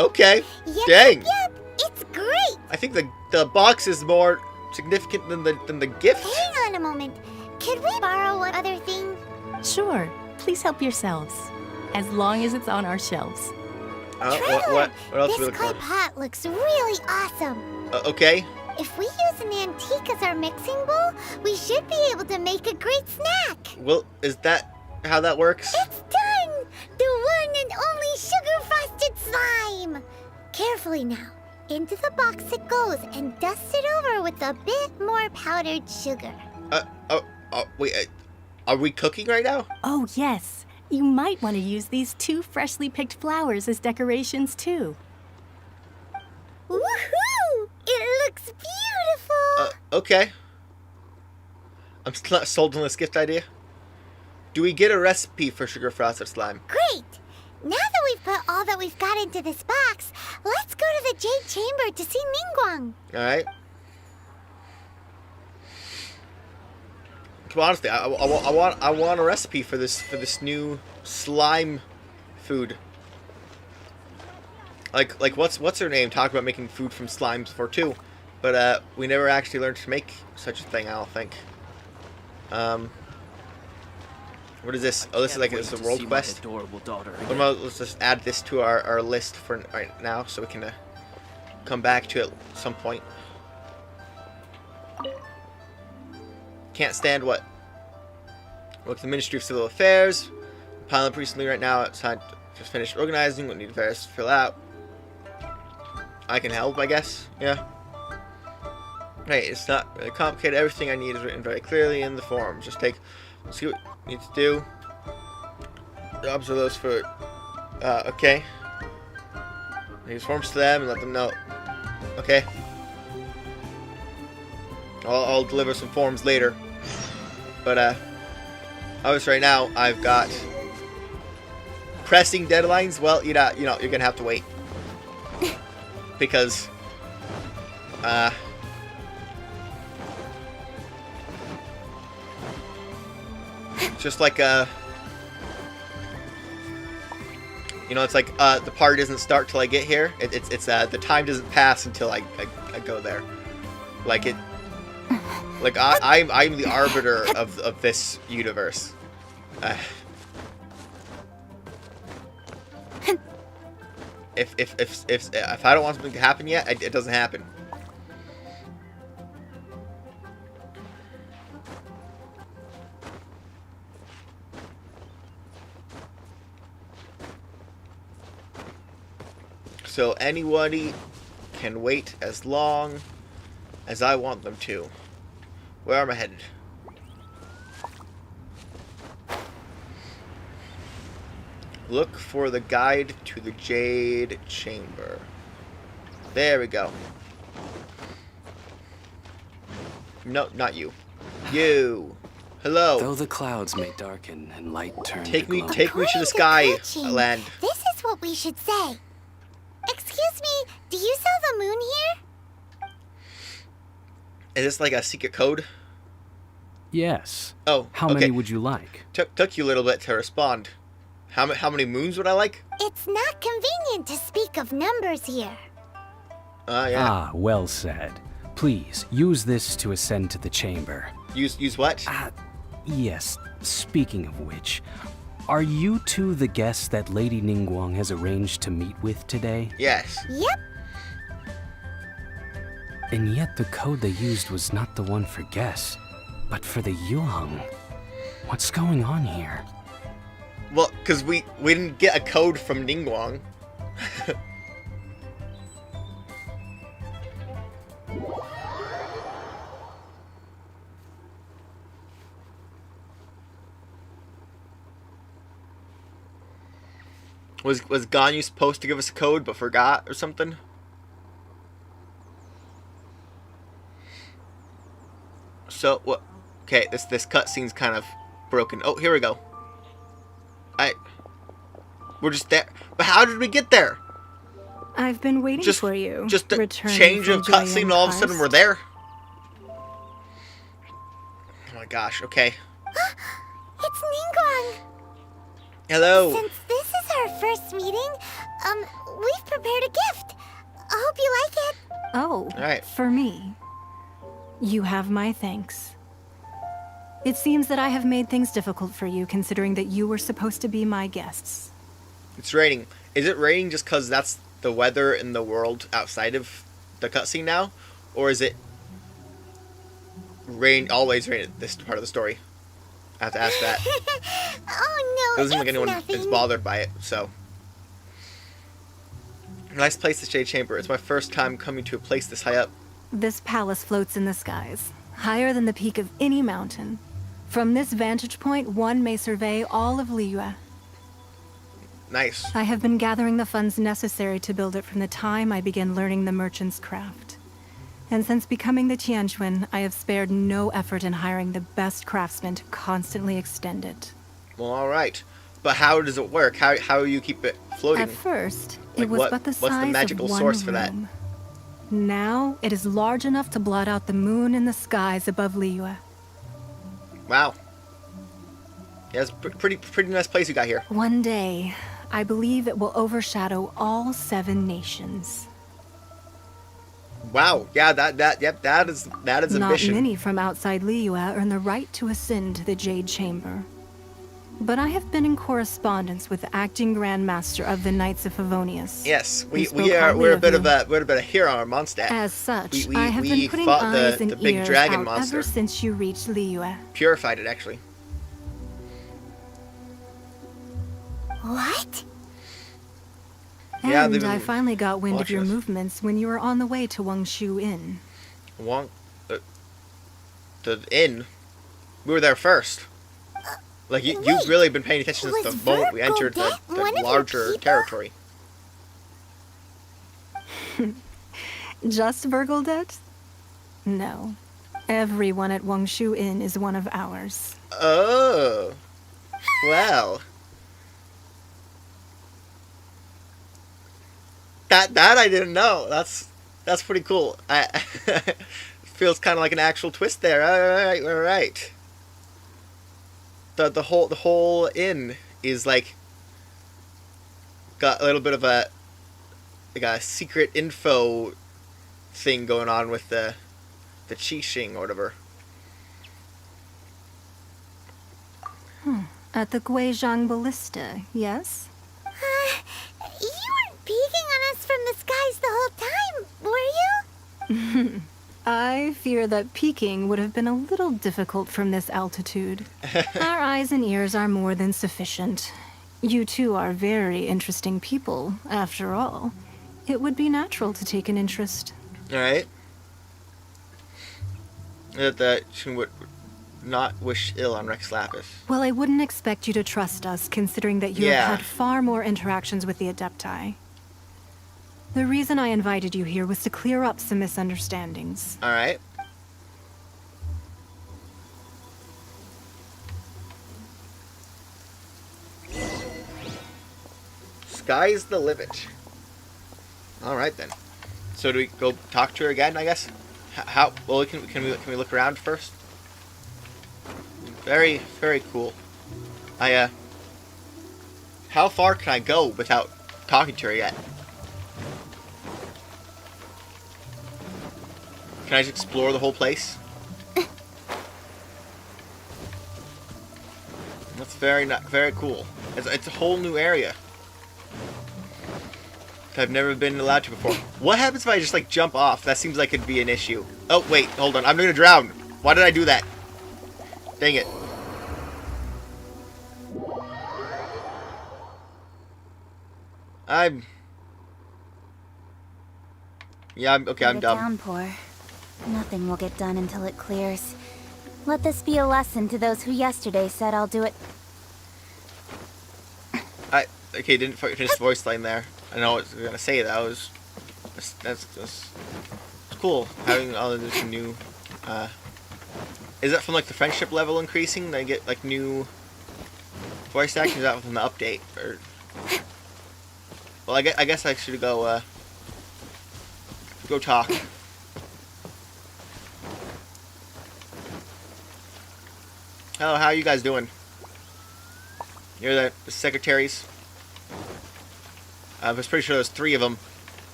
Okay. Yep, Dang. Yep, it's great! I think the box is more significant than the gift. Hang on a moment. Could we borrow one other thing? Sure. Please help yourselves, as long as it's on our shelves. What else This we clay look for? pot looks really awesome. Okay. If we use an antique as our mixing bowl, we should be able to make a great snack. Well, is that how that works? It's done! The one and only sugar-frosted slime! Carefully now. Into the box it goes and dust it over with a bit more powdered sugar. Wait, are we cooking right now? Oh, yes. You might want to use these 2 freshly picked flowers as decorations, too. Woohoo! It looks beautiful! Okay. I'm still not sold on this gift idea. Do we get a recipe for sugar frosted slime? Great! Now that we've put all that we've got into this box, let's go to the Jade Chamber to see Ningguang. Alright. Honestly, I want a recipe for this new slime food. Like what's her name? Talked about making food from slimes before too, but we never actually learned to make such a thing. I don't think. What is this? Oh, this is like it's a world quest. Adorable daughter. What about, let's just add this to our list for right now, so we can come back to it at some point. Can't stand what? Work the Ministry of Civil Affairs. Piling up recently right now. It's time to just finish organizing. What need to fill out. I can help, I guess. Yeah. Hey, it's not really complicated. Everything I need is written very clearly in the form. Just see what you need to do. Jobs are those for. Okay. These forms to them and let them know. Okay. I'll deliver some forms later. But obviously right now I've got pressing deadlines. Well, you're gonna have to wait because just like it's like the party doesn't start till I get here. It's the time doesn't pass until I go there. Like it. Like I'm the arbiter of this universe. If I don't want something to happen yet, it doesn't happen. So anybody can wait as long as I want them to. Where am I headed? Look for the guide to the Jade Chamber. There we go. No, not you. You. Hello. Though the clouds may darken and light turn Take to me gloom. to the sky land. This is what we should say. Excuse me, do you sell the moon here? Is this like a secret code? Yes. Oh, How okay. many would you like? Took you a little bit to respond. How many moons would I like? It's not convenient to speak of numbers here. Yeah. Ah, well said. Please, use this to ascend to the chamber. Use what? Yes, speaking of which, are you two the guests that Lady Ningguang has arranged to meet with today? Yes. Yep. And yet the code they used was not the one for guests, but for the Yuheng. What's going on here? Well, because we didn't get a code from Ningguang. Was Ganyu supposed to give us a code but forgot or something? So what? Okay, this cutscene's kind of broken. Oh, here we go. We're just there. But how did we get there? I've been waiting for you. Just a Returning change from of cutscene and all of a sudden Karst. we're there. Oh my gosh, okay. It's Ningguang. Hello. Since this is our first meeting, we've prepared a gift. I hope you like it. Oh, All right. for me. You have my thanks. It seems that I have made things difficult for you, considering that you were supposed to be my guests. It's raining. Is it raining just because that's the weather in the world outside of the cutscene now? Or is it always rain at this part of the story? I have to ask that. Oh no, It doesn't look like it's anyone nothing. is bothered by it, so. Nice place, the Jade Chamber. It's my first time coming to a place this high up. This palace floats in the skies, higher than the peak of any mountain. From this vantage point, one may survey all of Liyue. Nice. I have been gathering the funds necessary to build it from the time I began learning the merchant's craft. And since becoming the Tianquan, I have spared no effort in hiring the best craftsmen to constantly extend it. Well, alright. But how does it work? How do you keep it floating? At first, it Like, was what- but the what's the size magical of one source for that? room. Now, it is large enough to blot out the moon in the skies above Liyue. Wow. Yeah, it's a pretty nice place you got here. One day, I believe it will overshadow all 7 nations. Wow. Yeah, that is Not ambition. many from outside Liyue earn the right to ascend to the Jade Chamber. But I have been in correspondence with the acting Grand Master of the Knights of Favonius. Yes, He spoke highly we're a of bit you. of a hero on Mondstadt. As such, we I have been putting fought eyes the and big ears dragon out monster. ever since you reached Liyue. Purified it, actually. What? Yeah, And they've I been finally got wind of watching your us. movements when you were on the way to Wangshu Inn. The inn. We were there first. Like you've really been paying attention since the moment we entered the larger territory. Just Virgildet? No. Everyone at Wangshu Inn is one of ours. Oh. Well. That I didn't know. That's pretty cool. Feels kind of like an actual twist there. All right. The whole inn is like got a little bit of a secret info thing going on with the Qixing or whatever. At the Guizhang Ballista, yes? You weren't peeking on us from the skies the whole time, were you? I fear that peeking would have been a little difficult from this altitude. Our eyes and ears are more than sufficient. You two are very interesting people, after all. It would be natural to take an interest. All right. That she would not wish ill on Rex Lapis. Well, I wouldn't expect you to trust us, considering that you have had far more interactions with the Adepti. The reason I invited you here was to clear up some misunderstandings. All right. Sky's the limit. All right then. So do we go talk to her again? I guess. How? Well, can we look around first? Very cool. How far can I go without talking to her yet? Can I just explore the whole place? That's very cool. It's a whole new area that I've never been allowed to before. What happens if I just like jump off? That seems like it'd be an issue. Oh wait, hold on. I'm gonna drown. Why did I do that? Dang it. I'm okay. I'm Let it dumb. downpour. Nothing will get done until it clears. Let this be a lesson to those who yesterday said I'll do it. Okay, didn't finish the voice line there. I know what I was gonna say. That's cool. Having all of this new. Is that from like the friendship level increasing? They get like new voice acting. Is that within the update? Or well, I guess I should go talk. Hello, how are you guys doing? You're the secretaries. I was pretty sure there's 3 of them,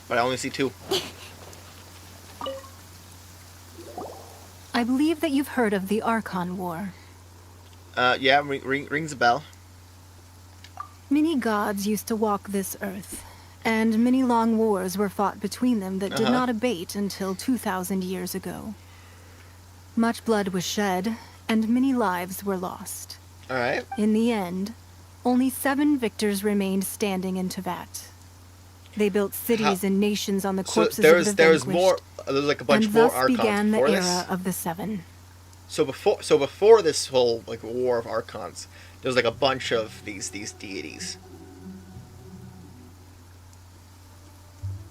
but I only see 2. I believe that you've heard of the Archon War. Yeah, rings a bell. Many gods used to walk this earth, and many long wars were fought between them that did not abate until 2,000 years ago. Much blood was shed, and many lives were lost. Alright. In the end, only 7 victors remained standing in Teyvat. They built cities and nations on the corpses of the there was vanquished, more. There's like a bunch and more thus archons began the before era this. of the 7. So before this whole like war of archons, there was like a bunch of these deities.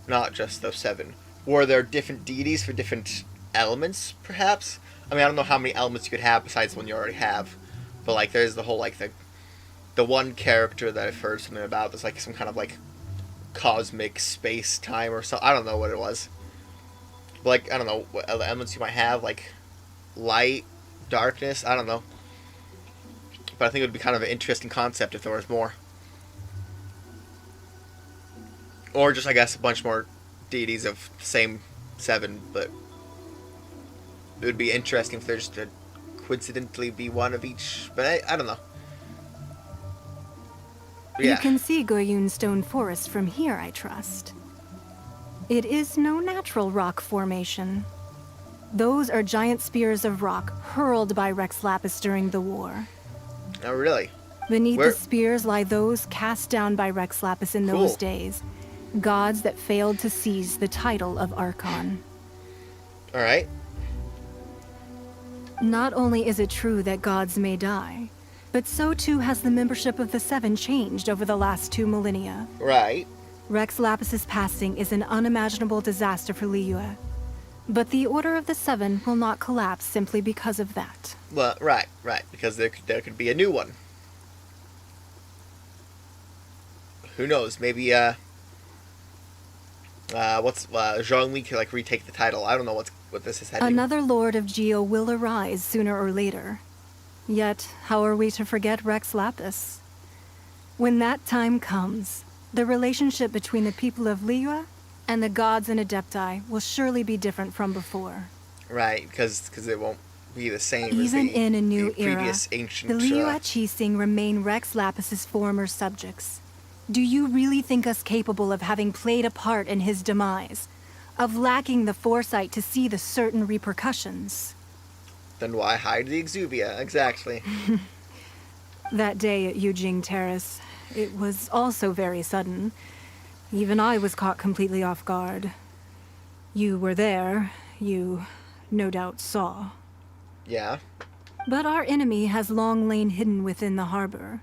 Not just those 7. Were there different deities for different elements, perhaps? I mean, I don't know how many elements you could have besides the one you already have, but like there's the whole like the one character that I've heard something about. There's like some kind of like cosmic space time or something. I don't know what it was. But like I don't know what other elements you might have, like light, darkness. I don't know. but I think it would be kind of an interesting concept if there was more. Or just, I guess, a bunch more deities of the same 7, but it would be interesting if there's just a coincidentally be one of each, but I don't know. But yeah. You can see Goyun Stone Forest from here, I trust. It is no natural rock formation. Those are giant spears of rock hurled by Rex Lapis during the war. Oh, really? Beneath the spears lie those cast down by Rex Lapis in those days. Gods that failed to seize the title of Archon. Alright. Not only is it true that gods may die, but so too has the membership of the 7 changed over the last 2 millennia. Right. Rex Lapis's passing is an unimaginable disaster for Liyue. But the Order of the 7 will not collapse simply because of that. Well, right, because there could be a new one. Who knows? Maybe Zhongli could like retake the title. I don't know what this is heading. Another Lord of Geo will arise sooner or later. Yet, how are we to forget Rex Lapis? When that time comes, the relationship between the people of Liyue and the gods and Adepti will surely be different from before. Right, because it won't be the same Even as in a new era, previous ancient, the Liyue Qixing remain Rex Lapis's former subjects. Do you really think us capable of having played a part in his demise? Of lacking the foresight to see the certain repercussions? Then why hide the Exuvia? Exactly. That day at Yujing Terrace, it was also very sudden. Even I was caught completely off guard. You were there. You, no doubt, saw. Yeah. But our enemy has long lain hidden within the harbor.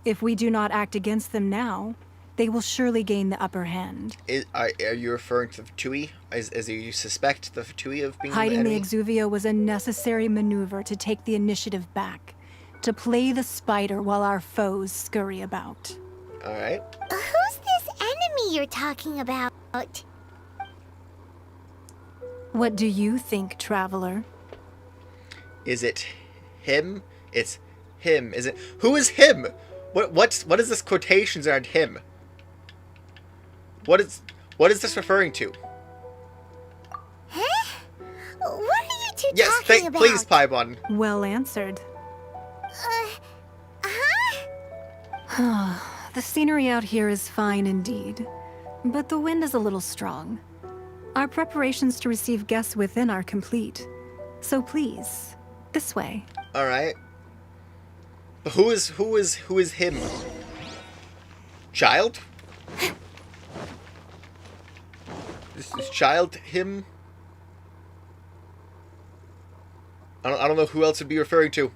If we do not act against them now, they will surely gain the upper hand. Are you referring to the Fatui? As you suspect the Fatui of being Hiding the enemy? the Exuvia was a necessary maneuver to take the initiative back. To play the spider while our foes scurry about. Alright. Who's this enemy you're talking about? What do you think, Traveler? Is it him? It's him. Is it? Who is him? What is this quotations around him? What is this referring to? Huh? What are you two talking about? Please, Paimon. Well answered. The scenery out here is fine indeed, but the wind is a little strong. Our preparations to receive guests within are complete. So please, this way. All right. But who is him? Child? Is child him? I don't know who else would be referring to.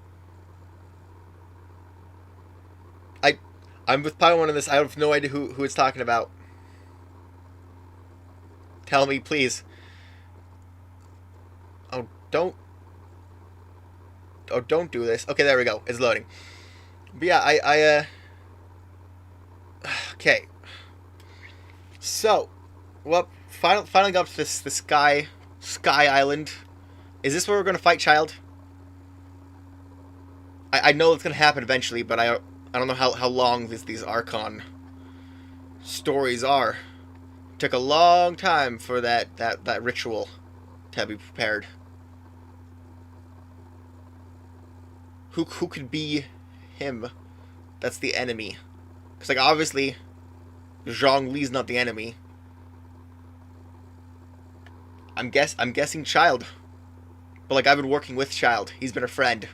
I'm with Paimon on this. I have no idea who it's talking about. Tell me, please. Oh, don't do this. Okay, there we go. It's loading. But yeah, okay. So, well, finally got up to this Sky Island. Is this where we're gonna fight Child? I know it's gonna happen eventually, but I don't know how long these Archon stories are. It took a long time for that ritual to be prepared. Who could be him? That's the enemy. Because, like, obviously, Zhongli's not the enemy. I'm guessing Child. But, like, I've been working with Child. He's been a friend.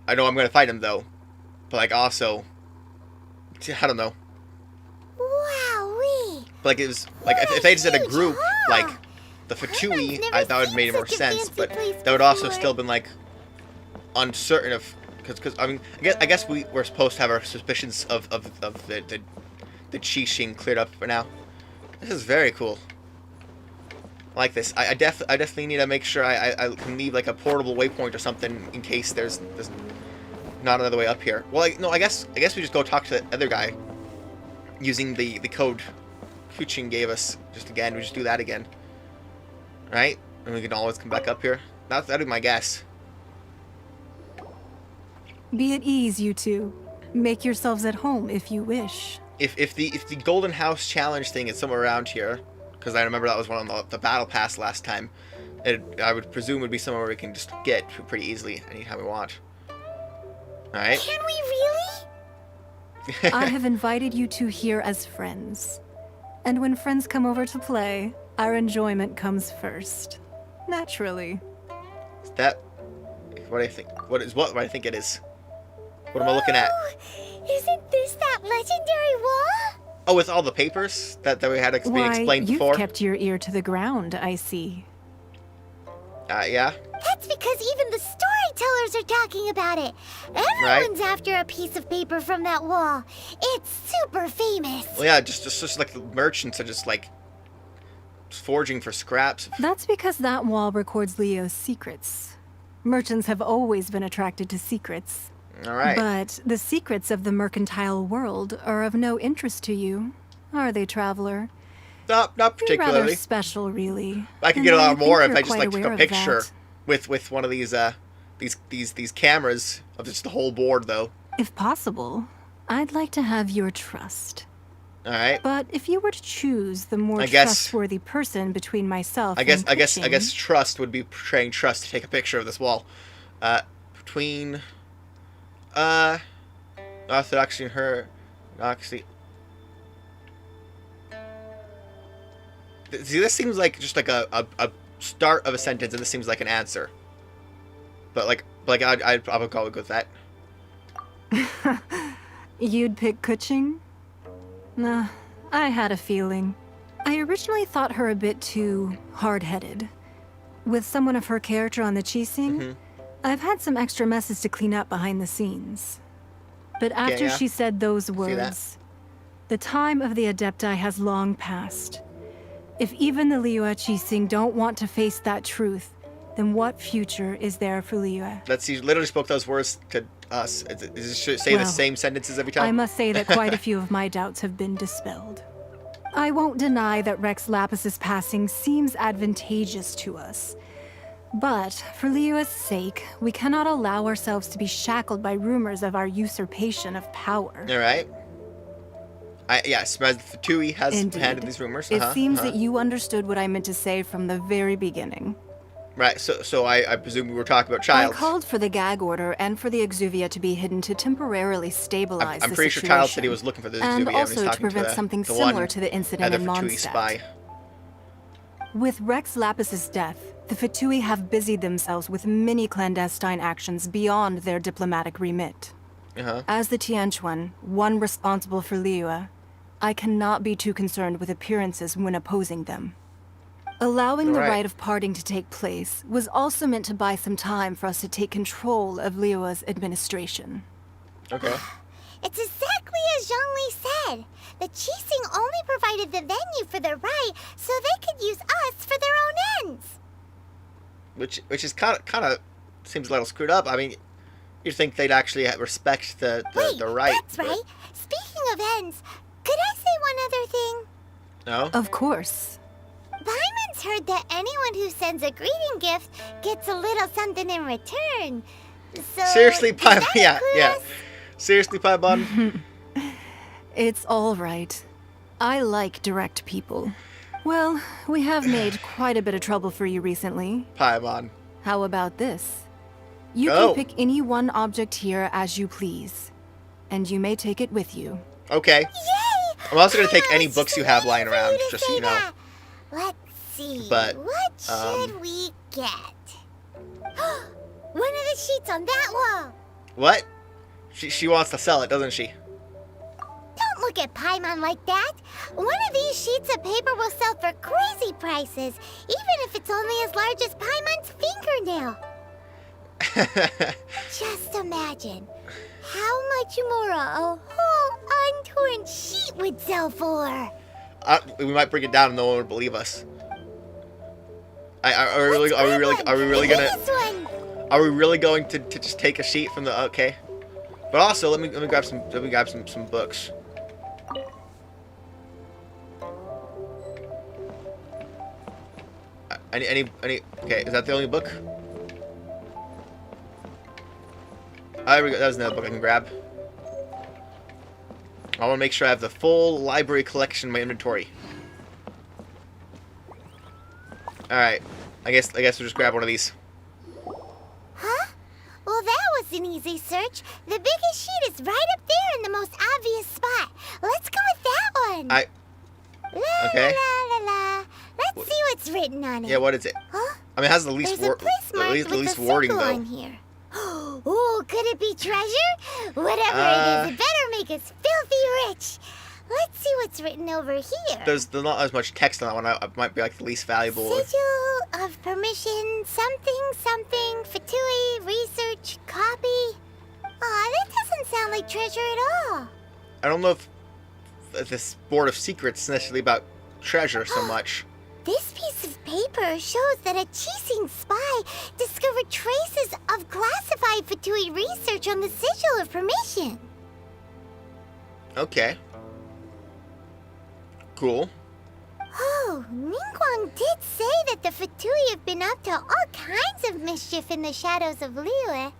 I know I'm going to fight him, though. But, like, also, I don't know. Wowee. But, like, it was, like, if they just had a group, like, the Fatui, I thought it made more sense. But that would also still been, like, uncertain of, because I mean, I guess we're supposed to have our suspicions of the Qixing cleared up for now. This is very cool. I like this. I definitely need to make sure I can leave like a portable waypoint or something in case there's not another way up here. Well, no, I guess we just go talk to the other guy using the code Qixing gave us. Just again, we just do that again, right? And we can always come back up here. That'd be my guess. Be at ease, you two. Make yourselves at home if you wish. If the Golden House Challenge thing is somewhere around here, because I remember that was one on the Battle Pass last time, I would presume would be somewhere we can just get pretty easily anytime we want. Alright? Can we really? I have invited you two here as friends. And when friends come over to play, our enjoyment comes first. Naturally. Is that... What do I think? What do I think it is? What am I looking at? Isn't this that legendary wall? Oh, with all the papers that we had being Why, explained you've before? kept your ear to the ground, I see. Yeah. That's because even the storytellers are talking about it. Everyone's after a piece of paper from that wall. It's super famous. Well, yeah, just like the merchants are just like forging for scraps. That's because that wall records Leo's secrets. Merchants have always been attracted to secrets. Alright. But the secrets of the mercantile world are of no interest to you, are they, traveler? Not You're particularly. rather special, really. I could And get a lot think more if you're I just quite like took aware a of picture that. with one of these cameras of just the whole board, though. If possible, I'd like to have your trust. All right. But if you were to choose the more I guess- trustworthy person between myself I guess and pitching, trust would be portraying trust to take a picture of this wall. Between orthodoxy and her orthodoxy. See, this seems like just like a start of a sentence, and this seems like an answer. But I would go with that. You'd pick Kuching? Nah, I had a feeling. I originally thought her a bit too hard-headed. With someone of her character on the Qixing, I've had some extra messes to clean up behind the scenes. But after yeah. she said those that. words, the time of the Adepti has long passed. If even the Liyue Qixing don't want to face that truth, then what future is there for Liyue? She literally spoke those words to us. Does it say the same sentences every time? I must say that quite a few of my doubts have been dispelled. I won't deny that Rex Lapis's passing seems advantageous to us. But for Liyue's sake, we cannot allow ourselves to be shackled by rumors of our usurpation of power. All right. Yes, Fatui has Indeed. handed these rumors. It seems that you understood what I meant to say from the very beginning. Right, so I presume we were talking about Childs. I called for the gag order and for the Exuvia to be hidden to temporarily stabilize I'm the pretty sure situation. Childs said he was looking for the Exuvia and when he was also talking to prevent the something the similar one to the incident in Fatui Mondstadt. spy. With Rex Lapis's death, the Fatui have busied themselves with many clandestine actions beyond their diplomatic remit. As the Tianquan, one responsible for Liyue, I cannot be too concerned with appearances when opposing them. Allowing the rite of parting to take place was also meant to buy some time for us to take control of Liyue's administration. Okay. It's exactly as Zhongli said. The Qixing only provided the venue for the rite so they could use us for their own ends. Which is kind of seems a little screwed up. I mean, you'd think they'd actually respect the right. That's right. Speaking of ends, could I say one other thing? No? Of course. Paimon's heard that anyone who sends a greeting gift gets a little something in return. So Seriously, does that yeah. include us? Seriously, Paimon? It's all right. I like direct people. Well, we have made quite a bit of trouble for you recently. Paimon. How about this? You Oh. can pick any one object here as you please, and you may take it with you. Okay. Yay! I'm also gonna take I any was books you just have waiting lying for around, you to just so say you know. that. Let's see. But, what should we get? One of the sheets on that wall. What? She wants to sell it, doesn't she? Don't look at Paimon like that. One of these sheets of paper will sell for crazy prices, even if it's only as large as Paimon's fingernail. Just imagine how much more a whole untorn sheet would sell for. We might bring it down and no one would believe us. Are we really going to just take a sheet from the okay? But also let me grab some books. Any okay, is that the only book? There we go. That was another book I can grab. I want to make sure I have the full library collection in my inventory. Alright. I guess we'll just grab one of these. Huh? Well, that was an easy search. The biggest sheet is right up there in the most obvious spot. Let's go with that one. Okay. La la la. Let's see what's written on it. Yeah, what is it? Huh? I mean, it has the least wording though. On here. Oh, could it be treasure? Whatever it is, it better make us filthy rich. Let's see what's written over here. There's not as much text on that one. It might be like the least valuable. Sigil of permission, something, Fatui, research, copy. Aw, that doesn't sound like treasure at all. I don't know if this board of secrets is necessarily about treasure so much. This piece of paper shows that a Chising spy discovered traces of classified Fatui research on the Sigil of Permission. Okay. Cool. Oh, Ningguang did say that the Fatui have been up to all kinds of mischief in the shadows of Liyue.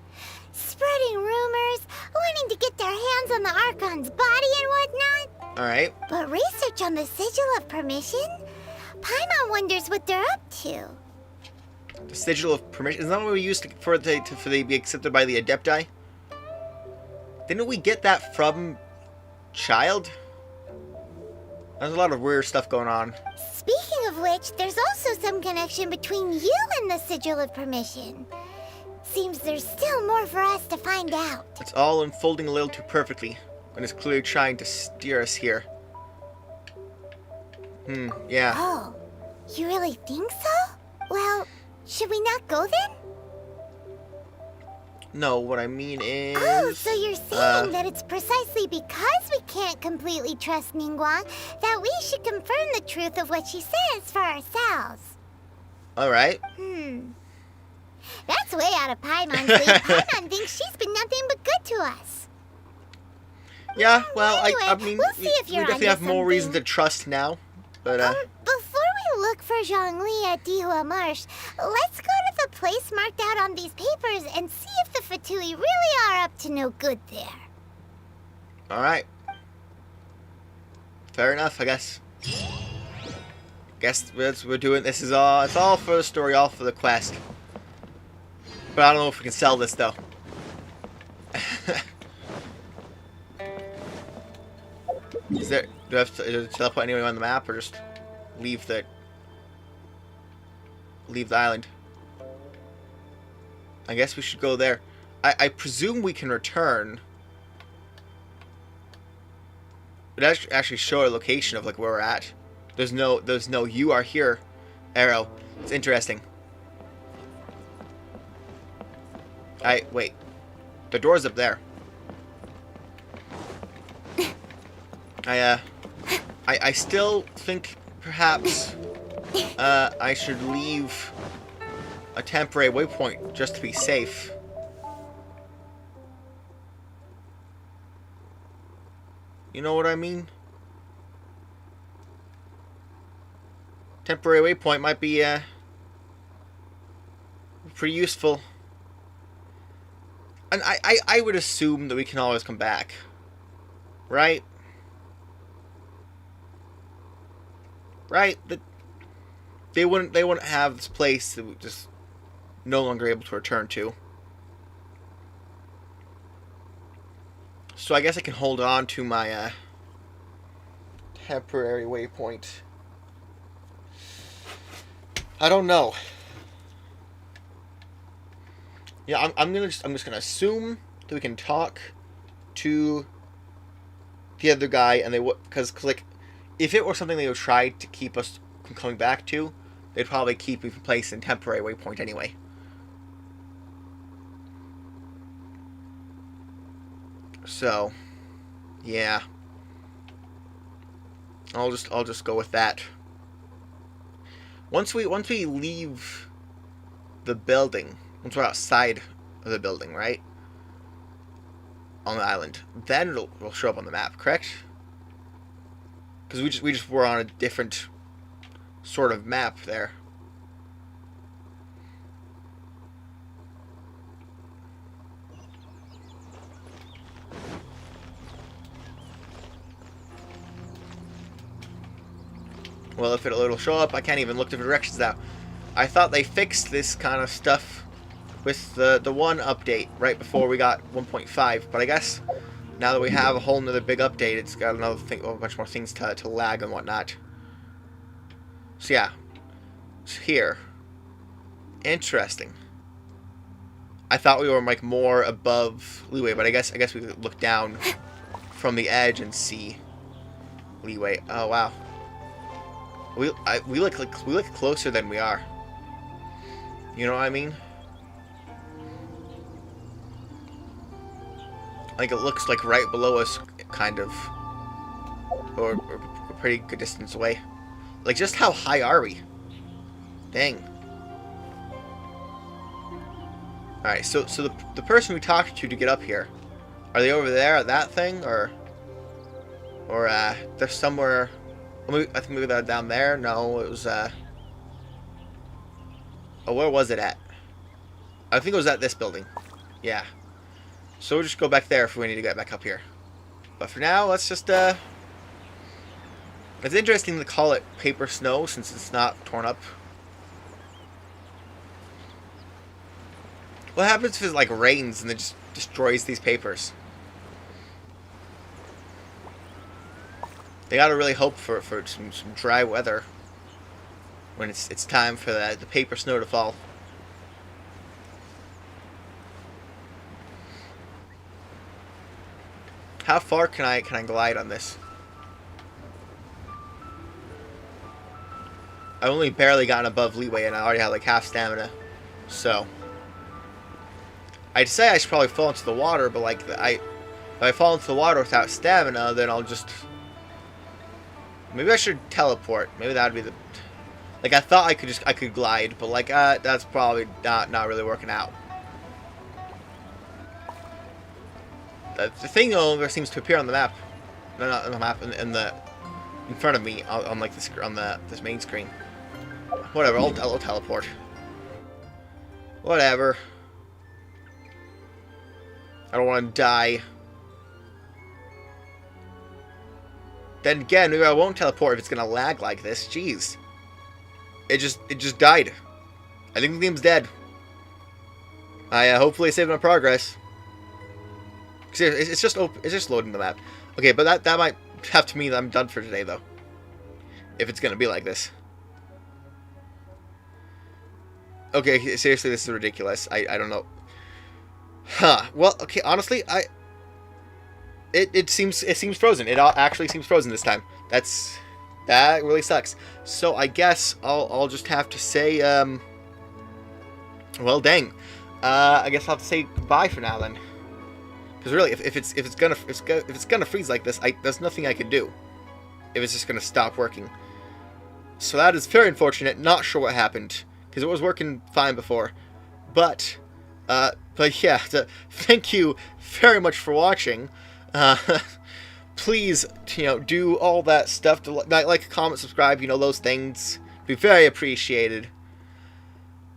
Spreading rumors, wanting to get their hands on the Archon's body and whatnot. Alright. But research on the Sigil of Permission? Paimon wonders what they're up to. The Sigil of Permission? Isn't that what we used for they be accepted by the Adepti? Didn't we get that from Child? There's a lot of weird stuff going on. Speaking of which, there's also some connection between you and the Sigil of Permission. Seems there's still more for us to find out. It's all unfolding a little too perfectly, and it's clearly trying to steer us here. Yeah. Oh, you really think so? Well, should we not go then? No, what I mean is... Oh, so you're saying that it's precisely because we can't completely trust Ningguang that we should confirm the truth of what she says for ourselves. Alright. That's way out of Paimon's league. Paimon thinks she's been nothing but good to us. Yeah, well, anyway, I mean, we'll see if we you're definitely have more reason to trust now. But, before we look for Zhongli at Dihua Marsh, let's go to the place marked out on these papers and see if the Fatui really are up to no good there. Alright. Fair enough, I guess. Guess we're doing this is all. It's all for the story, all for the quest. But I don't know if we can sell this though. Do I have to teleport anywhere on the map, or just leave the island? I guess we should go there. I presume we can return. It actually show a location of like where we're at. There's no you are here arrow. It's interesting. Wait. The door's up there. I still think perhaps I should leave a temporary waypoint just to be safe. You know what I mean? Temporary waypoint might be pretty useful. And I would assume that we can always come back. Right? Right? That they wouldn't have this place that we're just no longer able to return to. So I guess I can hold on to my temporary waypoint. I don't know. Yeah, I'm just gonna assume that we can talk to the other guy, and they would, because like, if it were something they would try to keep us from coming back to, they'd probably keep me placed in temporary waypoint anyway. So, yeah, I'll just go with that. Once we leave the building, once we're outside of the building, right, on the island, then it'll show up on the map, correct? Because we just were on a different sort of map there. Well, if it'll show up, I can't even look different directions now. I thought they fixed this kind of stuff with the 1 update right before we got 1.5, but I guess now that we have a whole nother big update, it's got another thing, a bunch more things to lag and whatnot. So yeah, it's here. Interesting. I thought we were like more above Leeway, but I guess we could look down from the edge and see Leeway. Oh wow, we look closer than we are. You know what I mean? Like it looks like right below us, kind of, or a pretty good distance away. Like just how high are we? Dang. Alright, so the person we talked to get up here, are they over there at that thing, or they're somewhere? Well, maybe, I think maybe they're down there. No, it was oh, where was it at? I think it was at this building. Yeah. So we'll just go back there if we need to get back up here. But for now, let's just it's interesting to call it paper snow since it's not torn up. What happens if it like rains and it just destroys these papers? They gotta really hope for some dry weather when it's time for the paper snow to fall. How far can I glide on this? I've only barely gotten above Leeway and I already have like half stamina, so I'd say I should probably fall into the water, but like if I fall into the water without stamina, then I'll just maybe I should teleport. Maybe that'd be the like I thought I could glide, but like that's probably not really working out. The thing though seems to appear on the map, no, not on the map, in front of me on like this main screen. Whatever, I'll teleport. Whatever. I don't want to die. Then again, maybe I won't teleport if it's gonna lag like this. Jeez. It just died. I think the game's dead. I hopefully saved my progress. It's just loading the map. Okay, but that might have to mean that I'm done for today though. If it's gonna be like this. Okay, seriously, this is ridiculous. I don't know. Huh. Well, okay, honestly, it seems frozen. It actually seems frozen this time. That really sucks. So I guess I'll just have to say well, dang. I guess I'll have to say bye for now then. Because really, if it's gonna freeze like this, there's nothing I can do. If it's just gonna stop working. So that is very unfortunate. Not sure what happened because it was working fine before, but yeah. Thank you very much for watching. Please, do all that stuff to like, comment, subscribe. Those things be very appreciated.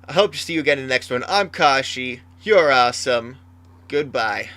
I hope to see you again in the next one. I'm Kashi. You're awesome. Goodbye.